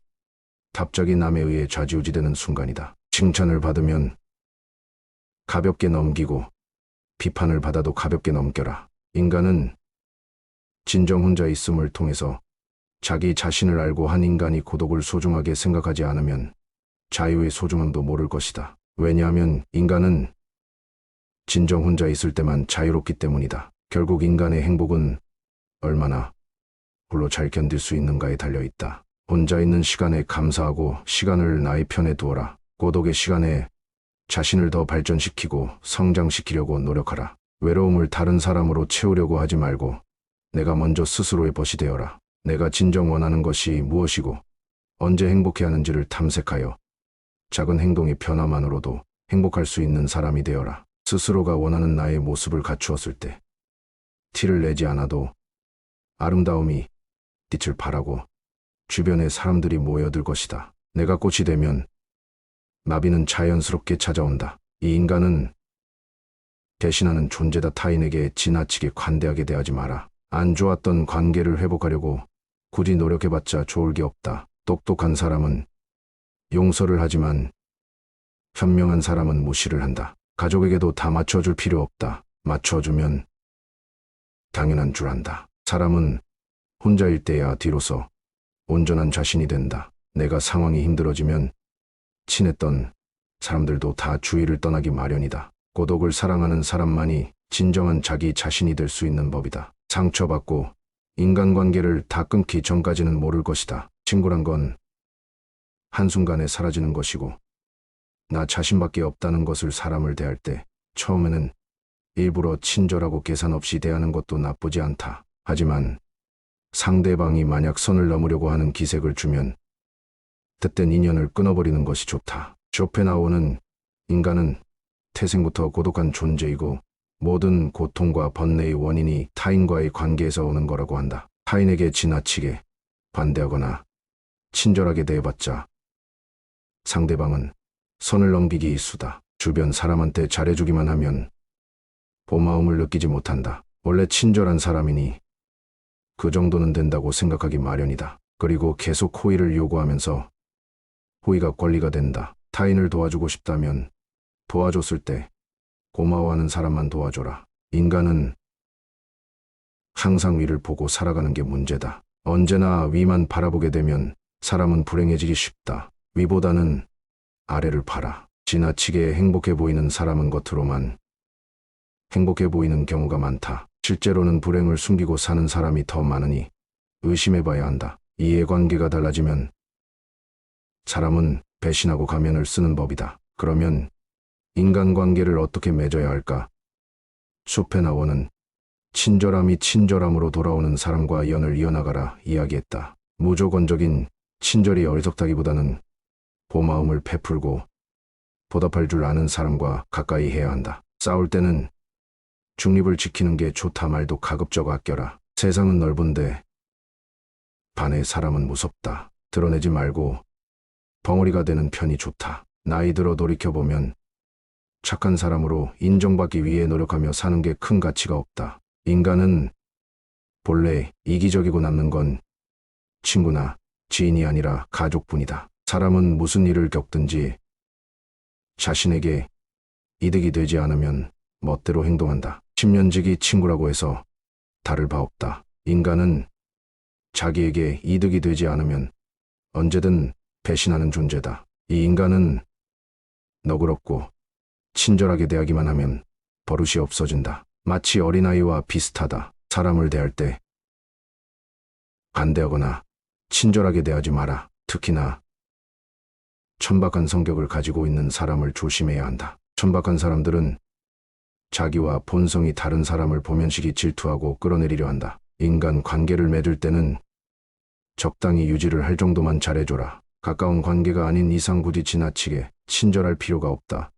갑자기 남에 의해 좌지우지되는 순간이다. 칭찬을 받으면 가볍게 넘기고 비판을 받아도 가볍게 넘겨라. 인간은 진정 혼자 있음을 통해서 자기 자신을 알고 한 인간이 고독을 소중하게 생각하지 않으면 자유의 소중함도 모를 것이다. 왜냐하면 인간은 진정 혼자 있을 때만 자유롭기 때문이다. 결국 인간의 행복은 얼마나 홀로 잘 견딜 수 있는가에 달려있다. 혼자 있는 시간에 감사하고 시간을 나의 편에 두어라. 고독의 시간에 자신을 더 발전시키고 성장시키려고 노력하라. 외로움을 다른 사람으로 채우려고 하지 말고 내가 먼저 스스로의 벗이 되어라. 내가 진정 원하는 것이 무엇이고 언제 행복해 하는지를 탐색하여 작은 행동의 변화만으로도 행복할 수 있는 사람이 되어라. 스스로가 원하는 나의 모습을 갖추었을 때 티를 내지 않아도 아름다움이 빛을 발하고 주변에 사람들이 모여들 것이다. 내가 꽃이 되면 나비는 자연스럽게 찾아온다. 이 인간은 대신하는 존재다. 타인에게 지나치게 관대하게 대하지 마라. 안 좋았던 관계를 회복하려고 굳이 노력해봤자 좋을 게 없다. 똑똑한 사람은 용서를 하지만 현명한 사람은 무시를 한다. 가족에게도 다 맞춰줄 필요 없다. 맞춰주면 당연한 줄 안다. 사람은 혼자일 때야 뒤로서 온전한 자신이 된다. 내가 상황이 힘들어지면 친했던 사람들도 다 주위를 떠나기 마련이다. 고독을 사랑하는 사람만이 진정한 자기 자신이 될 수 있는 법이다. 상처받고 인간관계를 다 끊기 전까지는 모를 것이다. 친구란 건 한순간에 사라지는 것이고, 나 자신밖에 없다는 것을 사람을 대할 때 처음에는 일부러 친절하고 계산 없이 대하는 것도 나쁘지 않다. 하지만 상대방이 만약 선을 넘으려고 하는 기색을 주면 그땐 인연을 끊어버리는 것이 좋다. 쇼펜하우어는 인간은 태생부터 고독한 존재이고 모든 고통과 번뇌의 원인이 타인과의 관계에서 오는 거라고 한다. 타인에게 지나치게 반대하거나 친절하게 대해봤자 상대방은 선을 넘기기 일쑤다. 주변 사람한테 잘해주기만 하면 고마움을 느끼지 못한다. 원래 친절한 사람이니 그 정도는 된다고 생각하기 마련이다. 그리고 계속 호의를 요구하면서 호의가 권리가 된다. 타인을 도와주고 싶다면 도와줬을 때 고마워하는 사람만 도와줘라. 인간은 항상 위를 보고 살아가는 게 문제다. 언제나 위만 바라보게 되면 사람은 불행해지기 쉽다. 위보다는 아래를 봐라. 지나치게 행복해 보이는 사람은 겉으로만 행복해 보이는 경우가 많다. 실제로는 불행을 숨기고 사는 사람이 더 많으니 의심해봐야 한다. 이해관계가 달라지면 사람은 배신하고 가면을 쓰는 법이다. 그러면 인간관계를 어떻게 맺어야 할까? 쇼펜하우어는 친절함이 친절함으로 돌아오는 사람과 연을 이어나가라 이야기했다. 무조건적인 친절이 어리석다기보다는 고마움을 베풀고 보답할 줄 아는 사람과 가까이 해야 한다. 싸울 때는 중립을 지키는 게 좋다 말도 가급적 아껴라. 세상은 넓은데 반의 사람은 무섭다. 드러내지 말고 벙어리가 되는 편이 좋다. 나이 들어 돌이켜보면 착한 사람으로 인정받기 위해 노력하며 사는 게 큰 가치가 없다. 인간은 본래 이기적이고 남는 건 친구나 지인이 아니라 가족뿐이다. 사람은 무슨 일을 겪든지 자신에게 이득이 되지 않으면 멋대로 행동한다. 10년지기 친구라고 해서 다를 바 없다. 인간은 자기에게 이득이 되지 않으면 언제든 배신하는 존재다. 이 인간은 너그럽고 친절하게 대하기만 하면 버릇이 없어진다. 마치 어린아이와 비슷하다. 사람을 대할 때 반대하거나 친절하게 대하지 마라. 특히나 천박한 성격을 가지고 있는 사람을 조심해야 한다. 천박한 사람들은 자기와 본성이 다른 사람을 보면식이 질투하고 끌어내리려 한다. 인간 관계를 맺을 때는 적당히 유지를 할 정도만 잘해줘라. 가까운 관계가 아닌 이상 굳이 지나치게 친절할 필요가 없다.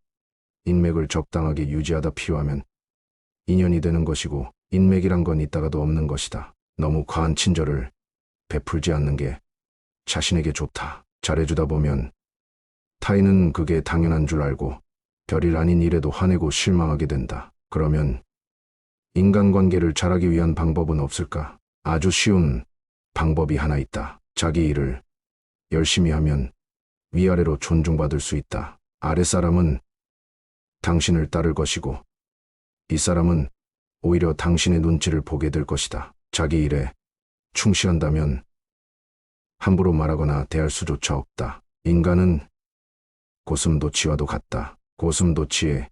인맥을 적당하게 유지하다 필요하면 인연이 되는 것이고 인맥이란 건 있다가도 없는 것이다. 너무 과한 친절을 베풀지 않는 게 자신에게 좋다. 잘해주다 보면 타인은 그게 당연한 줄 알고 별일 아닌 일에도 화내고 실망하게 된다. 그러면 인간관계를 잘하기 위한 방법은 없을까? 아주 쉬운 방법이 하나 있다. 자기 일을 열심히 하면 위아래로 존중받을 수 있다. 아랫사람은 당신을 따를 것이고 윗사람은 오히려 당신의 눈치를 보게 될 것이다. 자기 일에 충실한다면 함부로 말하거나 대할 수조차 없다. 인간은 고슴도치와도 같다. 고슴도치의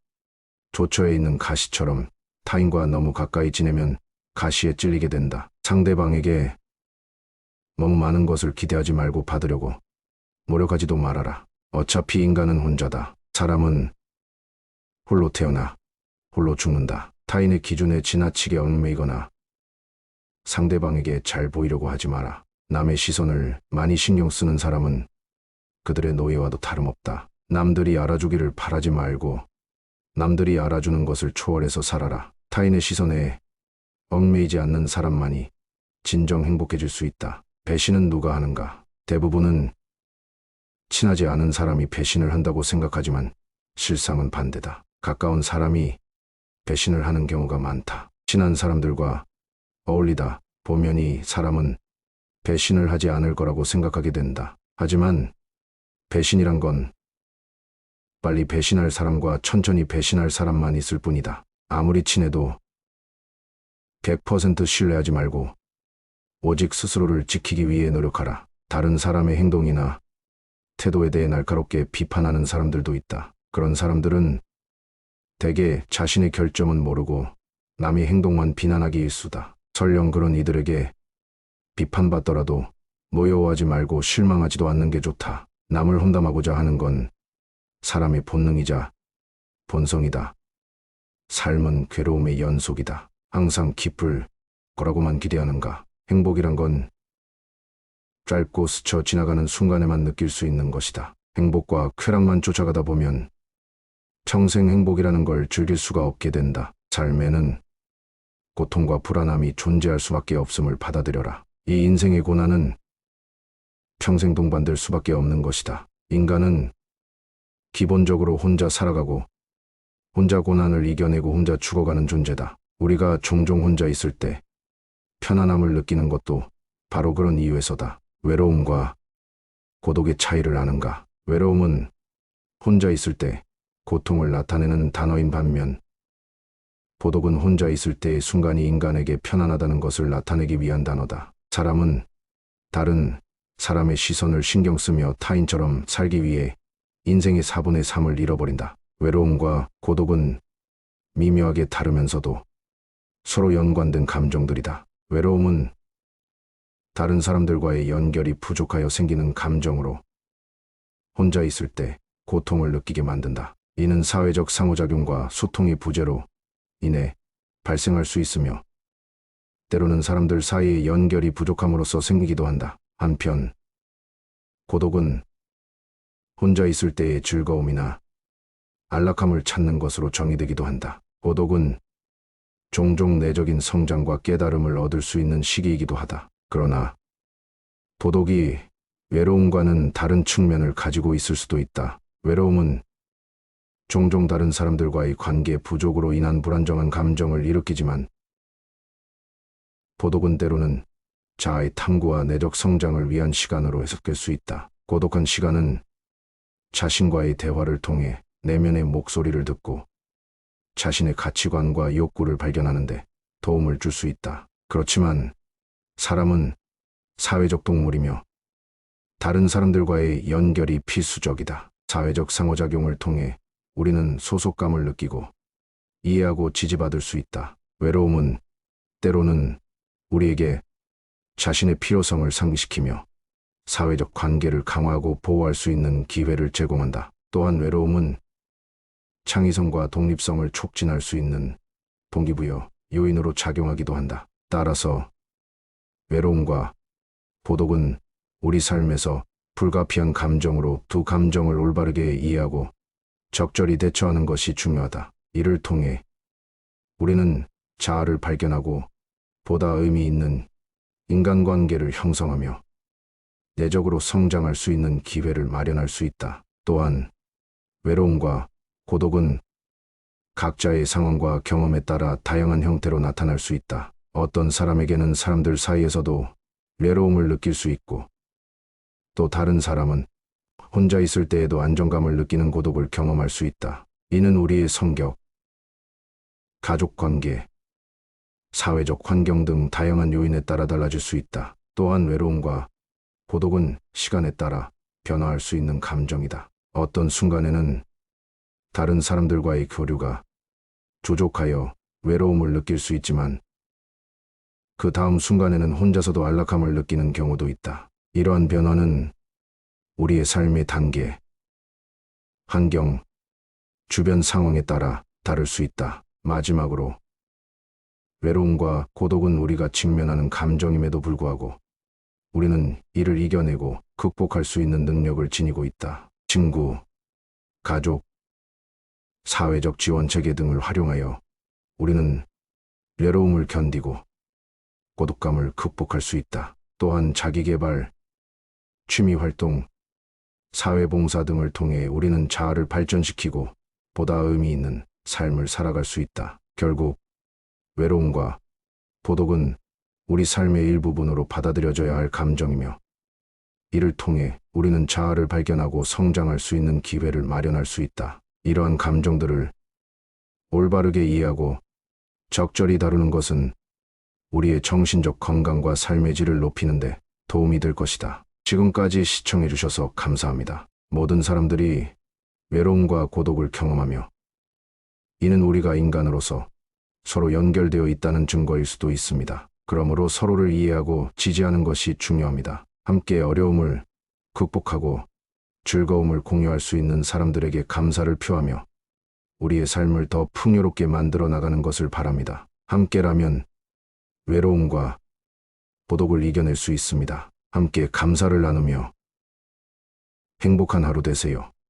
조처에 있는 가시처럼 타인과 너무 가까이 지내면 가시에 찔리게 된다. 상대방에게 너무 많은 것을 기대하지 말고 받으려고 노력하지도 말아라. 어차피 인간은 혼자다. 사람은 홀로 태어나 홀로 죽는다. 타인의 기준에 지나치게 얽매이거나 상대방에게 잘 보이려고 하지 마라. 남의 시선을 많이 신경 쓰는 사람은 그들의 노예와도 다름없다. 남들이 알아주기를 바라지 말고 남들이 알아주는 것을 초월해서 살아라. 타인의 시선에 얽매이지 않는 사람만이 진정 행복해질 수 있다. 배신은 누가 하는가? 대부분은 친하지 않은 사람이 배신을 한다고 생각하지만 실상은 반대다. 가까운 사람이 배신을 하는 경우가 많다. 친한 사람들과 어울리다 보면 이 사람은 배신을 하지 않을 거라고 생각하게 된다. 하지만 배신이란 건 빨리 배신할 사람과 천천히 배신할 사람만 있을 뿐이다. 아무리 친해도 100% 신뢰하지 말고 오직 스스로를 지키기 위해 노력하라. 다른 사람의 행동이나 태도에 대해 날카롭게 비판하는 사람들도 있다. 그런 사람들은 대개 자신의 결점은 모르고 남의 행동만 비난하기 일수다. 설령 그런 이들에게 비판받더라도 노여워하지 말고 실망하지도 않는 게 좋다. 남을 험담하고자 하는 건 사람의 본능이자 본성이다. 삶은 괴로움의 연속이다. 항상 기쁠 거라고만 기대하는가? 행복이란 건 짧고 스쳐 지나가는 순간에만 느낄 수 있는 것이다. 행복과 쾌락만 쫓아가다 보면 평생 행복이라는 걸 즐길 수가 없게 된다. 삶에는 고통과 불안함이 존재할 수밖에 없음을 받아들여라. 이 인생의 고난은 평생 동반될 수밖에 없는 것이다. 인간은 기본적으로 혼자 살아가고 혼자 고난을 이겨내고 혼자 죽어가는 존재다. 우리가 종종 혼자 있을 때 편안함을 느끼는 것도 바로 그런 이유에서다. 외로움과 고독의 차이를 아는가? 외로움은 혼자 있을 때 고통을 나타내는 단어인 반면 고독은 혼자 있을 때의 순간이 인간에게 편안하다는 것을 나타내기 위한 단어다. 사람은 다른 사람의 시선을 신경 쓰며 타인처럼 살기 위해 인생의 4분의 3을 잃어버린다. 외로움과 고독은 미묘하게 다르면서도 서로 연관된 감정들이다. 외로움은 다른 사람들과의 연결이 부족하여 생기는 감정으로 혼자 있을 때 고통을 느끼게 만든다. 이는 사회적 상호작용과 소통의 부재로 인해 발생할 수 있으며 때로는 사람들 사이의 연결이 부족함으로써 생기기도 한다. 한편 고독은 혼자 있을 때의 즐거움이나 안락함을 찾는 것으로 정의되기도 한다. 고독은 종종 내적인 성장과 깨달음을 얻을 수 있는 시기이기도 하다. 그러나 고독이 외로움과는 다른 측면을 가지고 있을 수도 있다. 외로움은 종종 다른 사람들과의 관계 부족으로 인한 불안정한 감정을 일으키지만 고독은 때로는 자아의 탐구와 내적 성장을 위한 시간으로 해석될 수 있다. 고독한 시간은 자신과의 대화를 통해 내면의 목소리를 듣고 자신의 가치관과 욕구를 발견하는 데 도움을 줄 수 있다. 그렇지만 사람은 사회적 동물이며 다른 사람들과의 연결이 필수적이다. 사회적 상호작용을 통해 우리는 소속감을 느끼고 이해하고 지지받을 수 있다. 외로움은 때로는 우리에게 자신의 필요성을 상기시키며 사회적 관계를 강화하고 보호할 수 있는 기회를 제공한다. 또한 외로움은 창의성과 독립성을 촉진할 수 있는 동기부여 요인으로 작용하기도 한다. 따라서 외로움과 고독은 우리 삶에서 불가피한 감정으로 두 감정을 올바르게 이해하고 적절히 대처하는 것이 중요하다. 이를 통해 우리는 자아를 발견하고 보다 의미 있는 인간관계를 형성하며 내적으로 성장할 수 있는 기회를 마련할 수 있다. 또한 외로움과 고독은 각자의 상황과 경험에 따라 다양한 형태로 나타날 수 있다. 어떤 사람에게는 사람들 사이에서도 외로움을 느낄 수 있고 또 다른 사람은 혼자 있을 때에도 안정감을 느끼는 고독을 경험할 수 있다. 이는 우리의 성격, 가족관계, 사회적 환경 등 다양한 요인에 따라 달라질 수 있다. 또한 외로움과 고독은 시간에 따라 변화할 수 있는 감정이다. 어떤 순간에는 다른 사람들과의 교류가 부족하여 외로움을 느낄 수 있지만 그 다음 순간에는 혼자서도 안락함을 느끼는 경우도 있다. 이러한 변화는 우리의 삶의 단계, 환경, 주변 상황에 따라 다를 수 있다. 마지막으로 외로움과 고독은 우리가 직면하는 감정임에도 불구하고 우리는 이를 이겨내고 극복할 수 있는 능력을 지니고 있다. 친구, 가족, 사회적 지원체계 등을 활용하여 우리는 외로움을 견디고 고독감을 극복할 수 있다. 또한 자기계발, 취미활동, 사회봉사 등을 통해 우리는 자아를 발전시키고 보다 의미 있는 삶을 살아갈 수 있다. 결국 외로움과 고독은 우리 삶의 일부분으로 받아들여져야 할 감정이며 이를 통해 우리는 자아를 발견하고 성장할 수 있는 기회를 마련할 수 있다. 이러한 감정들을 올바르게 이해하고 적절히 다루는 것은 우리의 정신적 건강과 삶의 질을 높이는 데 도움이 될 것이다. 지금까지 시청해 주셔서 감사합니다. 모든 사람들이 외로움과 고독을 경험하며 이는 우리가 인간으로서 서로 연결되어 있다는 증거일 수도 있습니다. 그러므로 서로를 이해하고 지지하는 것이 중요합니다. 함께 어려움을 극복하고 즐거움을 공유할 수 있는 사람들에게 감사를 표하며 우리의 삶을 더 풍요롭게 만들어 나가는 것을 바랍니다. 함께라면 외로움과 고독을 이겨낼 수 있습니다. 함께 감사를 나누며 행복한 하루 되세요.